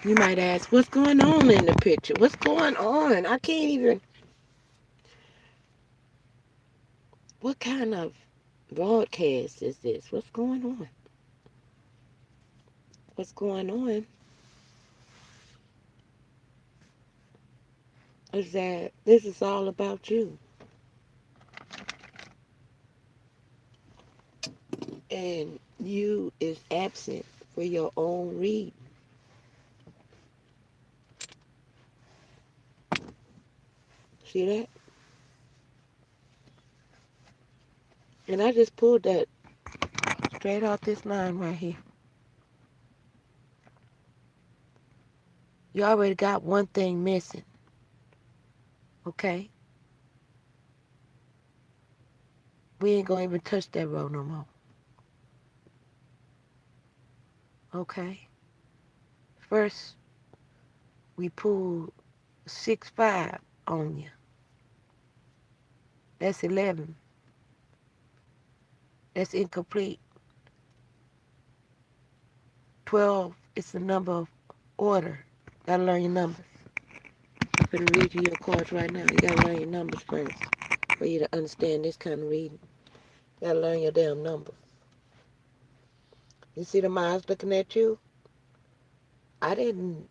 You might ask, what's going on in the picture? What's going on? I can't even. What kind of broadcast is this? What's going on? What's going on is that this is all about you. And you is absent for your own read. See that? And I just pulled that straight off this line right here. You already got one thing missing. Okay? We ain't gonna even touch that row no more. Okay? First, we pulled 6-5 on you. That's 11. That's incomplete. 12 is the number of order. Gotta learn your numbers. I'm gonna read you your cards right now. You gotta learn your numbers first for you to understand this kind of reading. You gotta learn your damn numbers. You see the eyes looking at you? I didn't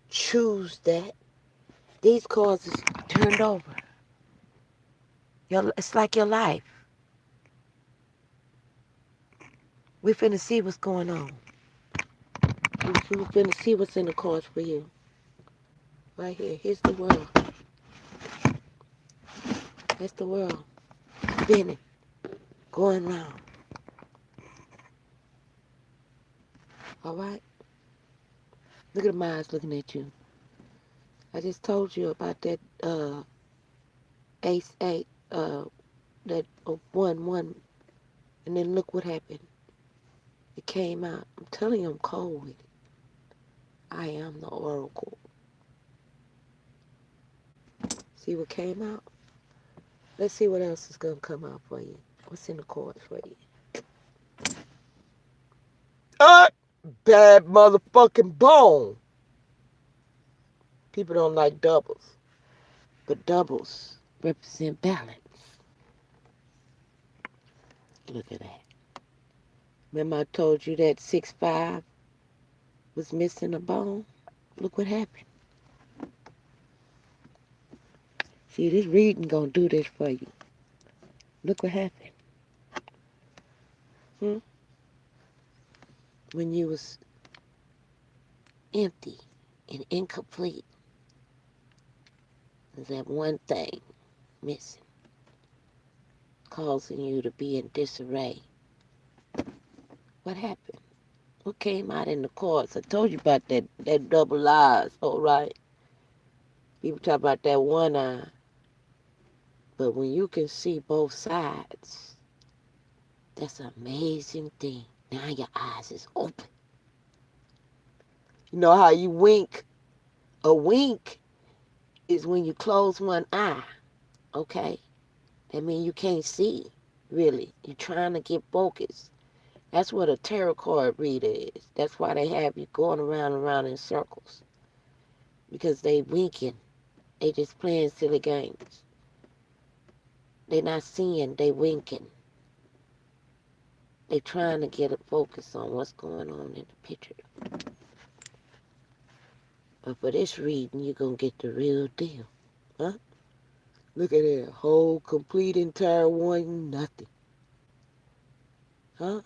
choose that. These cards is turned over. It's like your life. We finna see what's going on. We finna see what's in the cards for you. Right here. Here's the world. That's the world. Spinning. Going round. Alright? Look at my eyes looking at you. I just told you about that ace 8, that 1-1, and then look what happened. It came out. I'm telling you, I'm cold with it. I am the oracle. See what came out? Let's see what else is going to come out for you. What's in the cards for you? Bad motherfucking bone. People don't like doubles. But doubles represent balance. Look at that. Remember I told you that 6-5 was missing a bone? Look what happened. See, this reading gonna do this for you. Look what happened. When you was empty and incomplete, there's that one thing missing, causing you to be in disarray. What happened? What came out in the cards? I told you about that double eyes, all right? People talk about that one eye. But when you can see both sides, that's an amazing thing. Now your eyes is open. You know how you wink? A wink is when you close one eye, okay? That means you can't see, really. You're trying to get focused. That's what a tarot card reader is. That's why they have you going around and around in circles. Because they winking. They just playing silly games. They not seeing, they winking. They trying to get a focus on what's going on in the picture. But for this reading, you're going to get the real deal. Huh? Look at that. Whole, complete, entire one, nothing. Huh?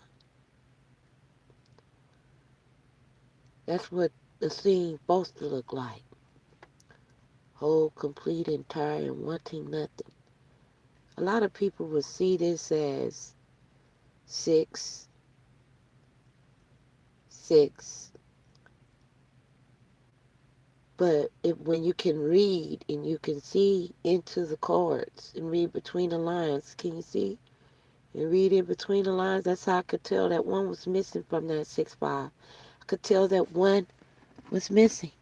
That's what the scene's supposed to look like. Whole, complete, entire, and wanting nothing. A lot of people would see this as 6, 6. But when you can read and you can see into the cards and read between the lines, can you see? And read in between the lines, that's how I could tell that one was missing from that 6-5. I could tell that one was missing.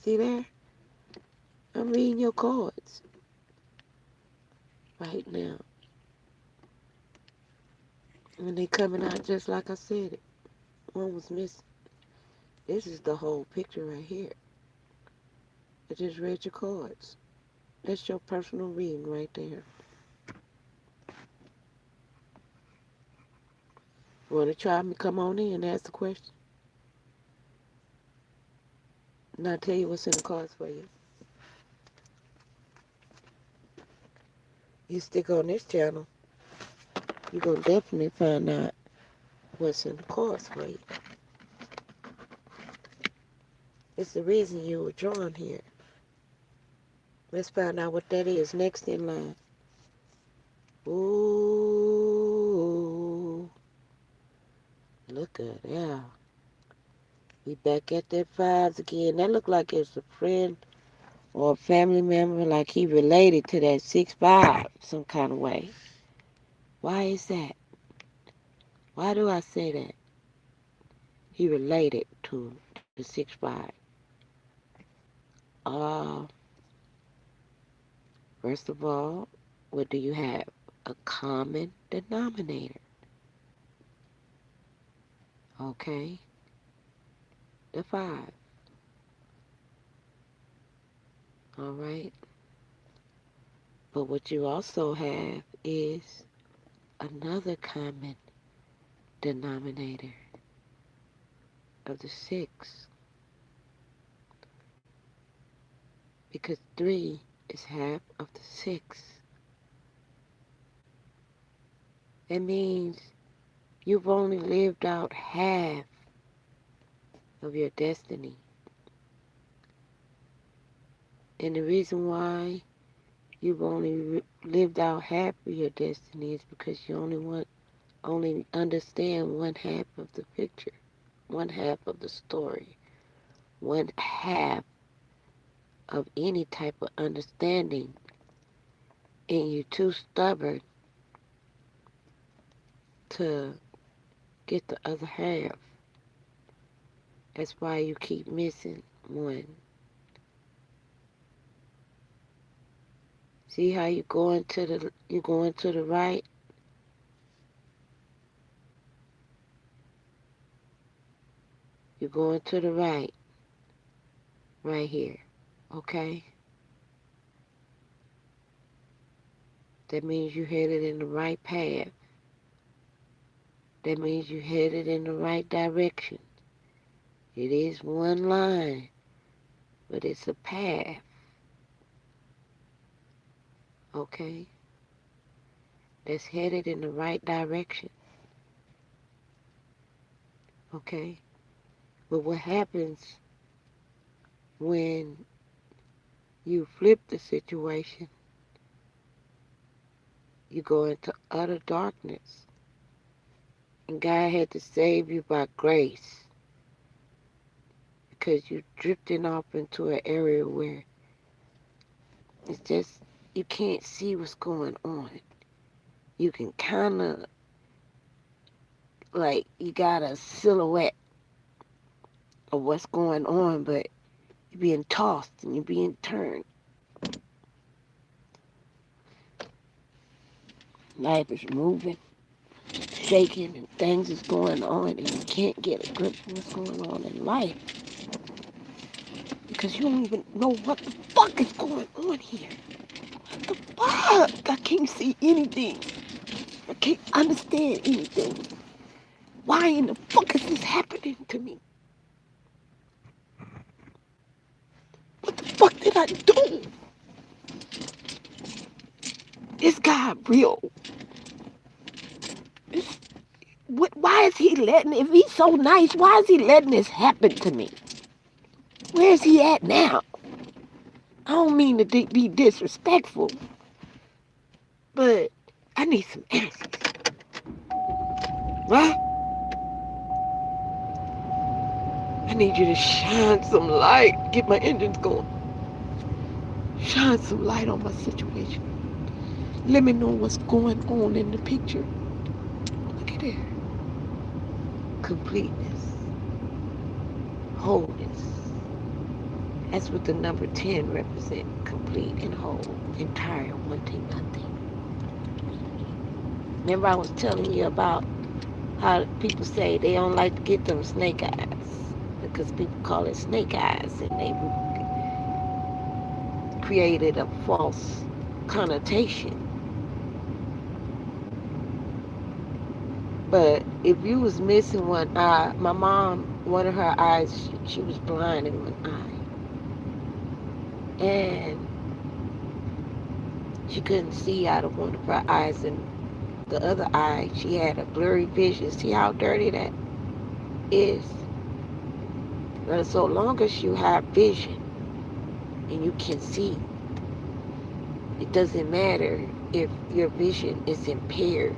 See there? I'm reading your cards right now. And they coming out just like I said it. One was missing. This is the whole picture right here. I just read your cards. That's your personal reading right there. Want to try me? Come on in and ask the question. And I'll tell you what's in the cards for you. You stick on this channel, you're going to definitely find out what's in the cards for you. It's the reason you were drawn here. Let's find out what that is next in line. Ooh. Look at that. We back at that 5s again. That look like it's a friend or a family member, like he related to that 6'5" some kind of way. Why is that? Why do I say that? He related to the 6'5". Uh, First of all, what do you have? A common denominator. Okay, the 5. All right. But what you also have is another common denominator of the 6. Because 3 is half of the 6. That means you've only lived out half of your destiny. And the reason why you've only lived out half of your destiny is because you only understand one half of the picture, one half of the story, one half of any type of understanding, and you're too stubborn to get the other half. That's why you keep missing one. See how you going to the right? You're going to the right here. Okay? That means you headed in the right path. That means you headed in the right direction. It is one line, but it's a path. Okay? That's headed in the right direction. Okay? But what happens when you flip the situation? You go into utter darkness. And God had to save you by grace. Because you're drifting off into an area where it's just, you can't see what's going on. You can kind of, like, you got a silhouette of what's going on, but you're being tossed and you're being turned. Life is moving, shaking, and things is going on, and you can't get a grip of what's going on in life. Because you don't even know what the fuck is going on here. What the fuck? I can't see anything. I can't understand anything. Why in the fuck is this happening to me? What the fuck did I do? Is God real? Why is he letting, if he's so nice, why is he letting this happen to me? Where is he at now? I don't mean to be disrespectful, but I need some answers. Right? I need you to shine some light. Get my engines going. Shine some light on my situation. Let me know what's going on in the picture. Look at it. Completeness. Wholeness. That's what the number 10 represents. Complete and whole. Entire, wanting nothing. Remember I was telling you about how people say they don't like to get them snake eyes. Because people call it snake eyes. And they created a false connotation. But if you was missing one eye, my mom, one of her eyes, she was blind in one eye. And she couldn't see out of one of her eyes, and the other eye, she had a blurry vision. See how dirty that is? But so long as you have vision and you can see, it doesn't matter if your vision is impaired,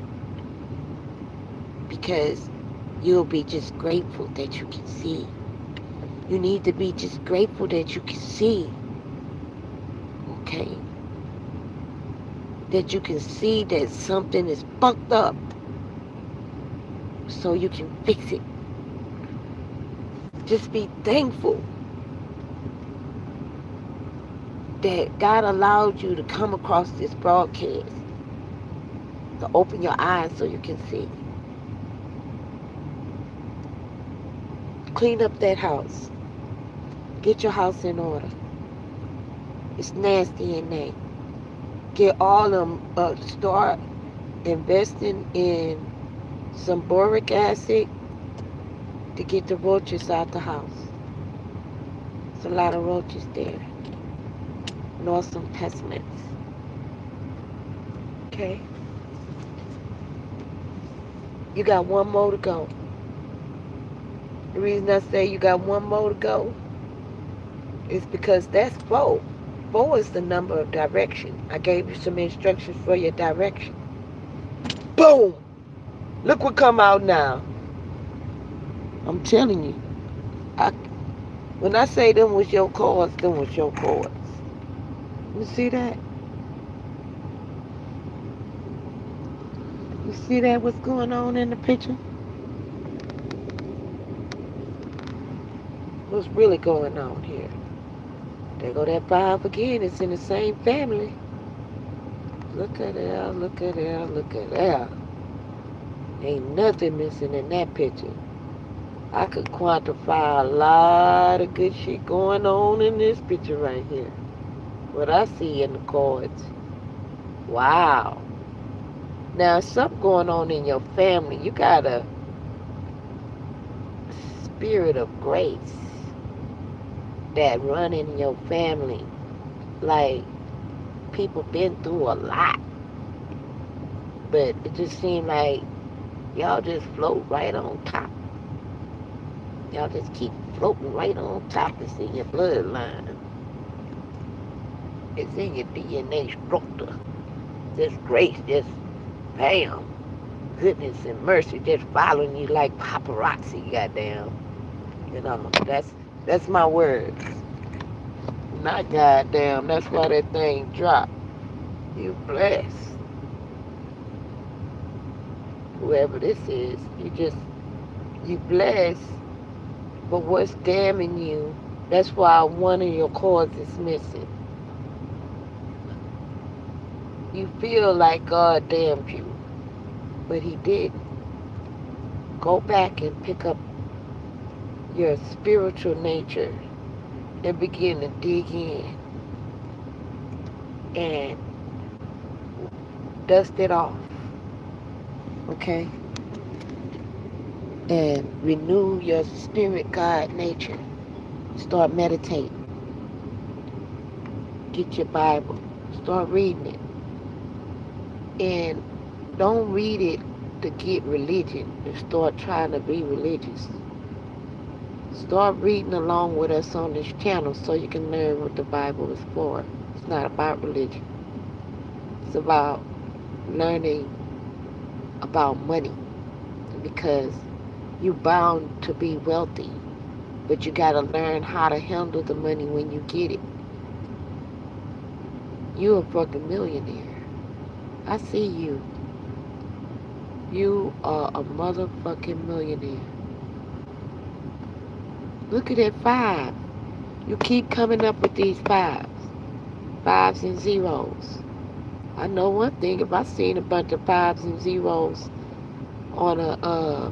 because you'll be just grateful that you can see. You need to be just grateful that you can see. okay? That you can see that something is fucked up so you can fix it. Just be thankful that God allowed you to come across this broadcast to open your eyes so you can see. Clean up that house. Get your house in order. It's nasty in there. Get all them, start investing in some boric acid to get the roaches out the house. There's a lot of roaches there. Nor some pestilence. Okay? You got one more to go. The reason I say you got one more to go is because that's 4. 4 is the number of direction. I gave you some instructions for your direction. Boom! Look what come out now. I'm telling you. When I say them was your cards, them was your cards. You see that? You see that what's going on in the picture? What's really going on here? There go that 5 again. It's in the same family. Look at there, look at there, look at there. Ain't nothing missing in that picture. I could quantify a lot of good shit going on in this picture right here. What I see in the cards. Wow. Now, something going on in your family. You got a spirit of grace that run in your family. Like, people been through a lot. But it just seemed like y'all just float right on top. Y'all just keep floating right on top. It's in your bloodline. It's in your DNA structure. Just grace, just bam. Goodness and mercy just following you like paparazzi, goddamn. You know, that's my words. Not goddamn, that's why that thing dropped. You blessed. Whoever this is, you blessed. But what's damning you, that's why one of your cords is missing. You feel like God damned you, but he didn't. Go back and pick up your spiritual nature and begin to dig in and dust it off, okay? And renew your spirit God nature. Start meditating. Get your Bible. Start reading it. And don't read it to get religion and start trying to be religious. Start reading along with us on this channel so you can learn what the Bible is for. It's not about religion. It's about learning about money, because you're bound to be wealthy, but you got to learn how to handle the money when you get it. You're a fucking millionaire. I see you. You are a motherfucking millionaire. Look at that 5. You keep coming up with these 5s. 5s and 0s. I know one thing. If I seen a bunch of 5s and 0s on a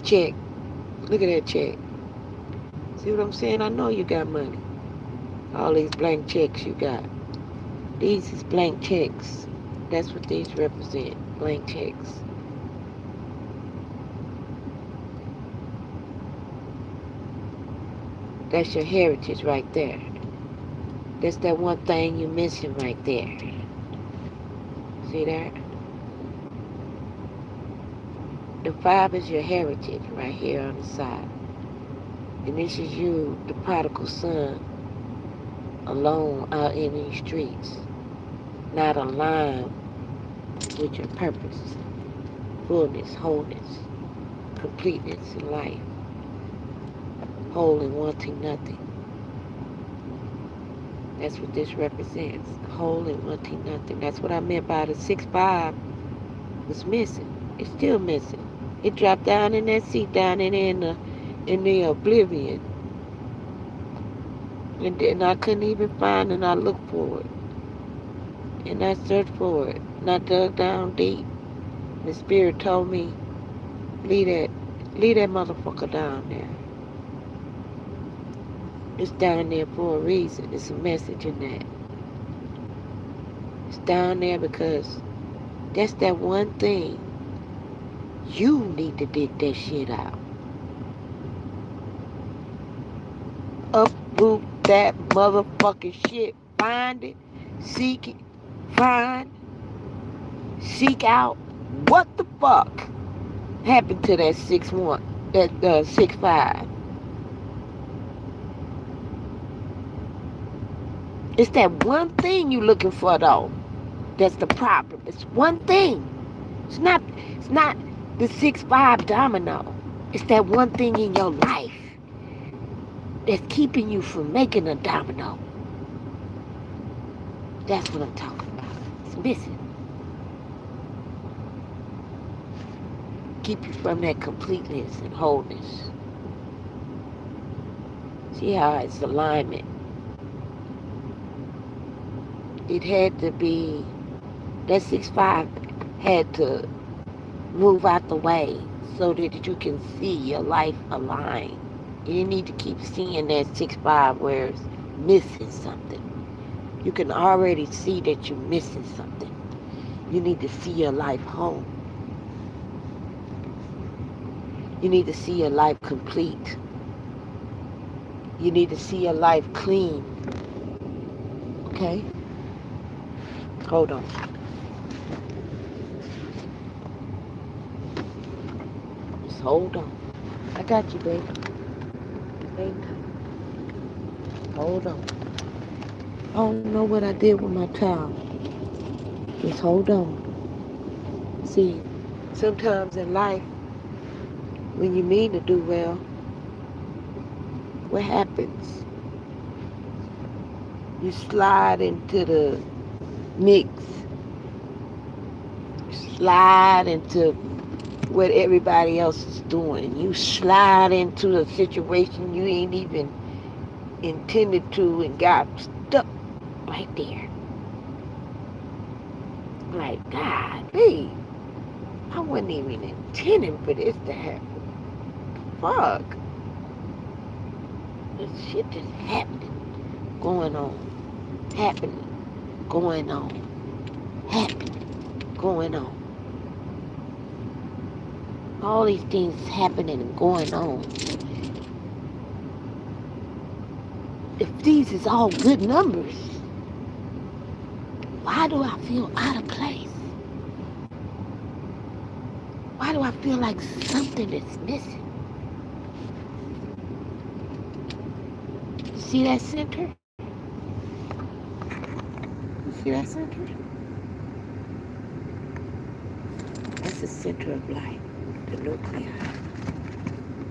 check, look at that check. See what I'm saying? I know you got money. All these blank checks you got. These is blank checks. That's what these represent. Blank checks. That's your heritage right there. That's that one thing you're missing right there. See that? The 5 is your heritage right here on the side. And this is you, the prodigal son, alone out in these streets, not aligned with your purpose, fullness, wholeness, completeness in life, whole and wanting nothing. That's what this represents. Whole and wanting nothing. That's what I meant by the 6-5 was missing. It's still missing. It dropped down in that seat down in the oblivion. And then I couldn't even find it, and I looked for it. And I searched for it. And I dug down deep. The spirit told me, leave that motherfucker down there. It's down there for a reason. It's a message in that. It's down there because that's that one thing. You need to dig that shit out. Uproot that motherfucking shit. Find it. Seek it. Find. Seek out. What the fuck happened to that 6-1? That 6-5? It's that one thing you looking for though. That's the problem. It's one thing. It's not the 6-5 domino. It's that one thing in your life that's keeping you from making a domino. That's what I'm talking about. It's missing. Keep you from that completeness and wholeness. See how it's alignment. It had to be, that 6-5 had to move out the way so that you can see your life align. You need to keep seeing that 6-5 where it's missing something. You can already see that you're missing something. You need to see your life whole. You need to see your life complete. You need to see your life clean. Okay? Hold on. Just hold on. I got you, baby. Baby. Hold on. I don't know what I did with my towel. Just hold on. See, sometimes in life, when you mean to do well, what happens? You slide into the mix. Slide into what everybody else is doing. You slide into a situation you ain't even intended to and got stuck right there. Like, God, hey, I wasn't even intending for this to happen. Fuck. This shit just happening. Going on. Happening. Going on. Happening. Going on. All these things happening and going on. If these is all good numbers, why do I feel out of place? Why do I feel like something is missing? You see that center? You see that center? That's the center of life, the nuclei.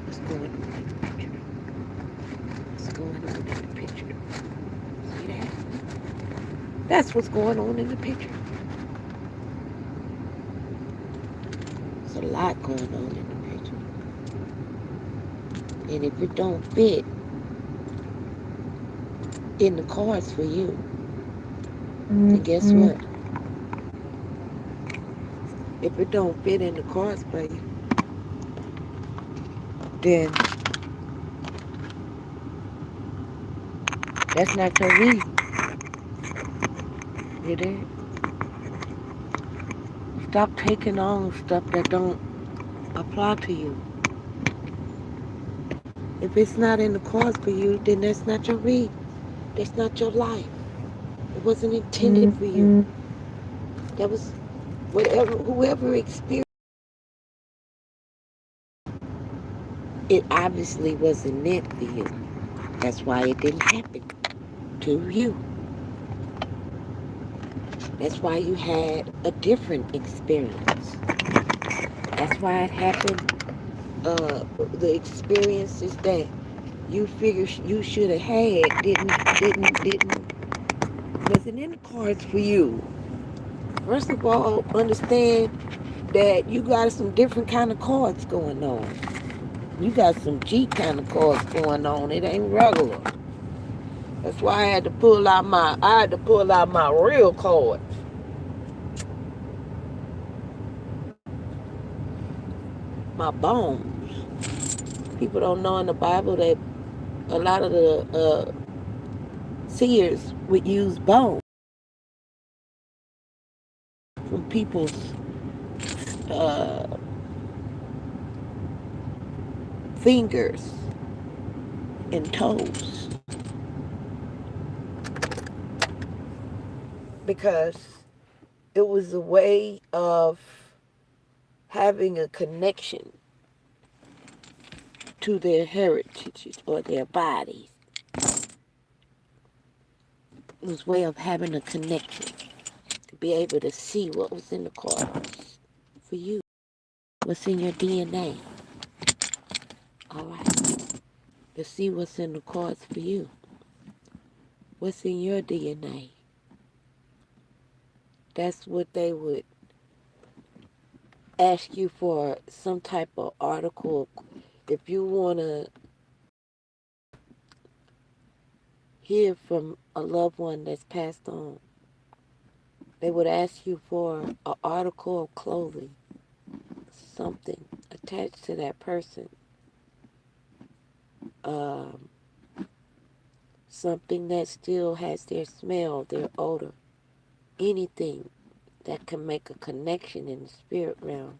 What's going on in the picture? What's going on in the picture? See that? That's what's going on in the picture. There's a lot going on in the picture. And if it don't fit in the cards for you, then guess what? If it don't fit in the cards for you, then that's not your reason. You did? Stop taking on stuff that don't apply to you. If it's not in the cards for you, then that's not your read. That's not your life. It wasn't intended for you. That was whoever experienced it obviously wasn't meant for you. That's why it didn't happen to you. That's why you had a different experience. That's why it happened. The experiences that you figure you should have had didn't Listen, in the cards for you. First of all, understand that you got some different kind of cards going on. You got some G kind of cards going on. It ain't regular. That's why I had to pull out my real cards. My bones. People don't know in the Bible that a lot of the seers would use bones from people's uh, fingers and toes because it was a way of having a connection to their heritage or their bodies. It was a way of having a connection to be able to see what was in the cards for you, what's in your DNA. All right, to see what's in the cards for you, what's in your DNA. That's what they would ask you for, some type of article. If you want to hear from a loved one that's passed on, they would ask you for an article of clothing, something attached to that person, um, something that still has their smell, their odor, anything that can make a connection in the spirit realm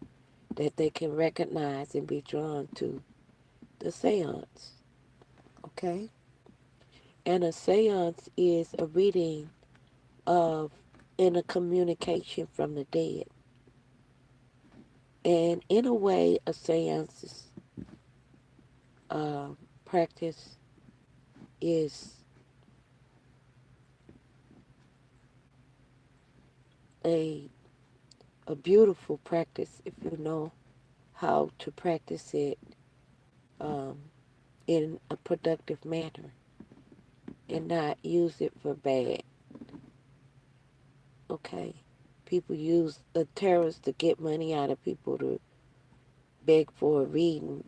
that they can recognize and be drawn to the seance. Okay? And a seance is a reading of in a communication from the dead. And in a way, a seance practice is a a beautiful practice if you know how to practice it um, in a productive manner and not use it for bad. Okay? People use the terrorists to get money out of people to beg for a reading.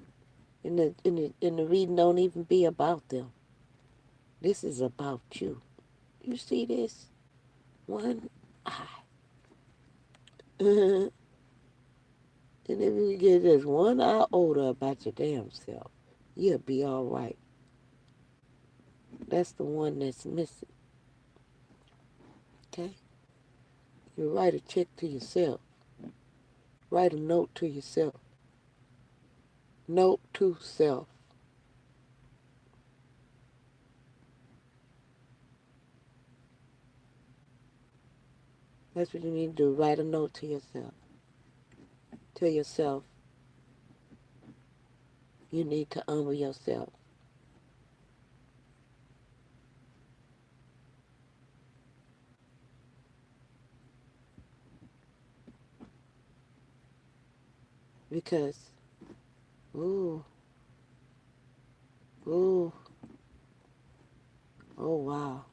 And the reading don't even be about them. This is about you. You see this? One eye. And if you get just one eye older about your damn self, you'll be all right. That's the one that's missing. Okay? You write a check to yourself. Write a note to yourself. Note to self. That's what you need to do. Write a note to yourself. Tell yourself you need to humble yourself. Because, ooh, ooh, oh wow.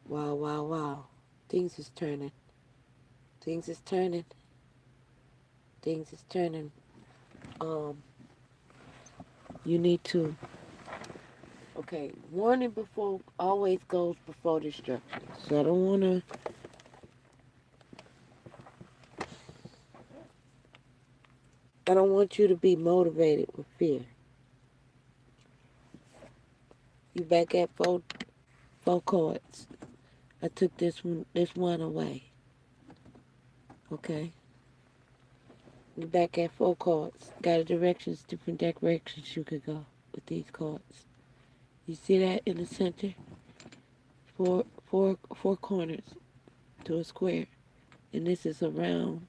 Wow, wow, wow. Things is turning. Things is turning. Things is turning. Um, you need to, okay, warning before always goes before destruction. So I don't want you to be motivated with fear. You back at four cards. I took this one away. Okay? You back at four cards. Got different directions you could go with these cards. You see that in the center? Four corners to a square. And this is a round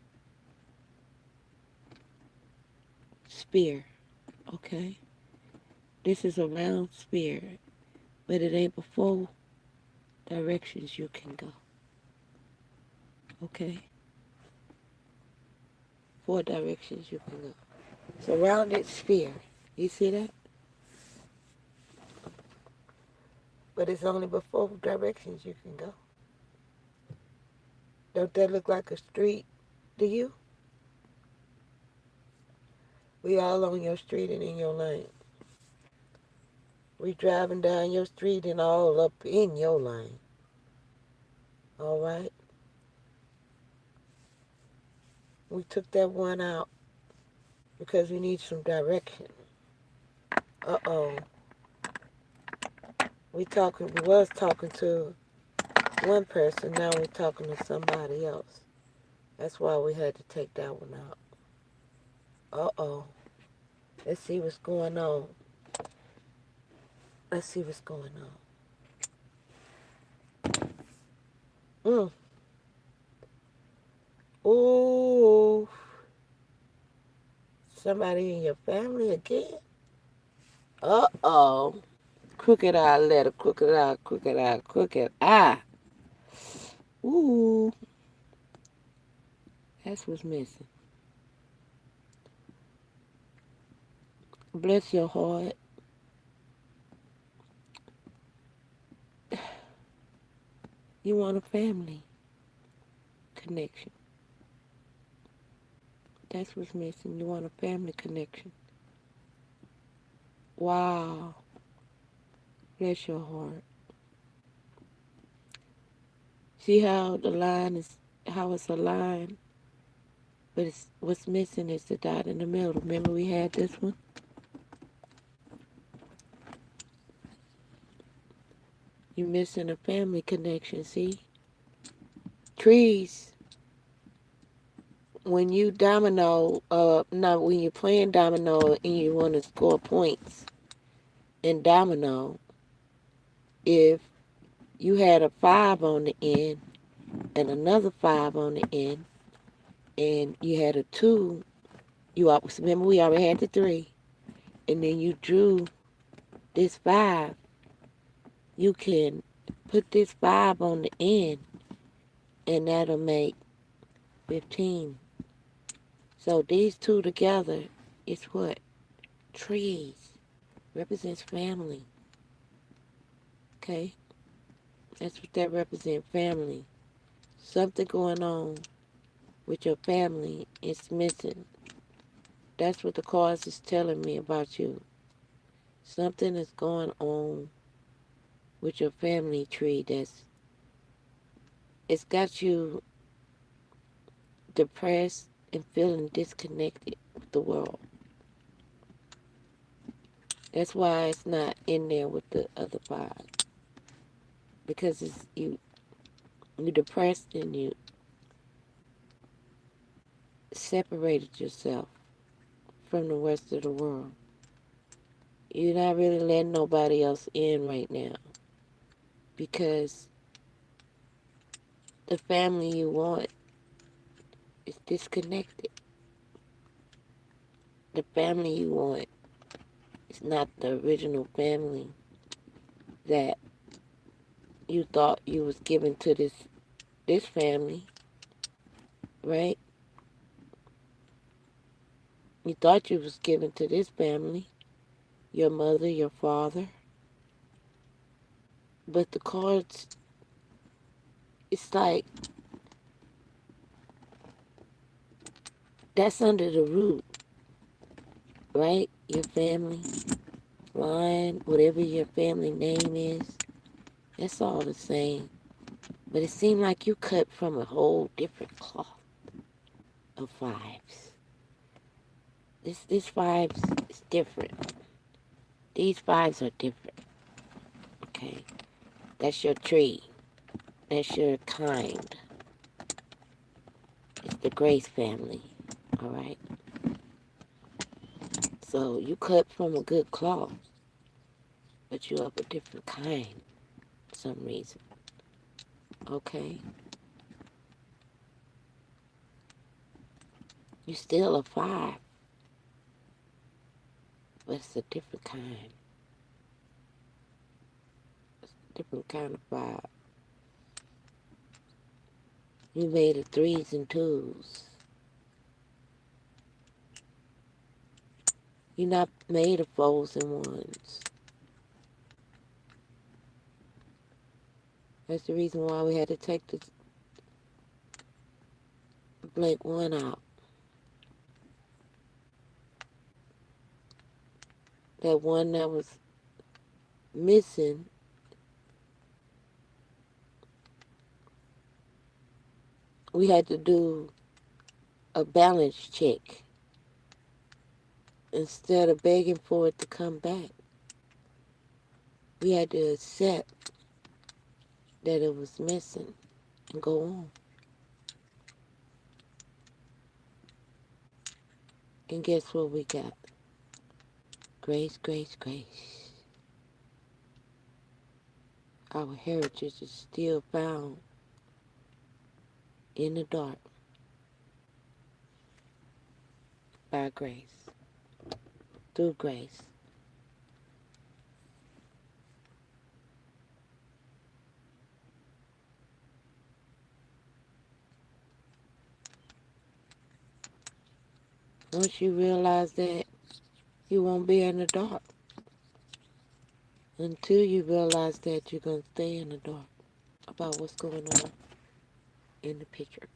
spear. Okay? This is a round spear. But it ain't but four directions you can go. Okay? Four directions you can go. It's a rounded sphere. You see that? But it's only but 4 directions you can go. Don't that look like a street to you? We all on your street and in your lane. We driving down your street and all up in your lane. All right? We took that one out because we need some direction. Uh-oh. We was talking to one person, now we're talking to somebody else. That's why we had to take that one out. Uh-oh. Let's see what's going on. Let's see what's going on. Ooh. Somebody in your family again? Uh-oh. Crooked eye letter, crooked eye, crooked eye, crooked eye. Ooh. That's what's missing. Bless your heart. You want a family connection. That's what's missing. You want a family connection. Wow. Bless your heart. See how the line is, how it's a line, but what's missing is the dot in the middle. Remember we had this one? You're missing a family connection, see? Trees, when you domino, when you're playing domino and you want to score points in domino, if you had a 5 on the end and another 5 on the end, and you had a 2, remember we already had the 3, and then you drew this 5, you can put this 5 on the end, and that'll make 15. So these two together is what? Trees. Represents family. Okay? That's what that represents, family. Something going on with your family is missing. That's what the cards is telling me about you. Something is going on with your family tree it's got you depressed and feeling disconnected with the world. That's why it's not in there with the other 5. Because it's you're depressed and you separated yourself from the rest of the world. You're not really letting nobody else in right now because the family you want is disconnected. The family you want is not the original family that you thought you was given to this family, right? You thought you was given to this family, your mother, your father, but the cards, it's like that's under the root, right? Your family line, whatever your family name is, that's all the same. But it seemed like you cut from a whole different cloth of 5s. This 5s is different. These 5s are different. Okay? That's your tree. That's your kind. It's the Grace family. Alright? So you cut from a good cloth, but you're of a different kind for some reason. Okay? You're still a 5, but it's a different kind. It's a different kind of 5. You made of 3s and 2s. You're not made of 4s and 1s. That's the reason why we had to take the blank one out. That one that was missing, we had to do a balance check instead of begging for it to come back. We had to accept that it was missing and go on. And guess what we got? Grace, grace, grace. Our heritage is still found in the dark by grace, through grace. Once you realize that, you won't be in the dark. Until you realize that, you're going to stay in the dark about what's going on in the picture.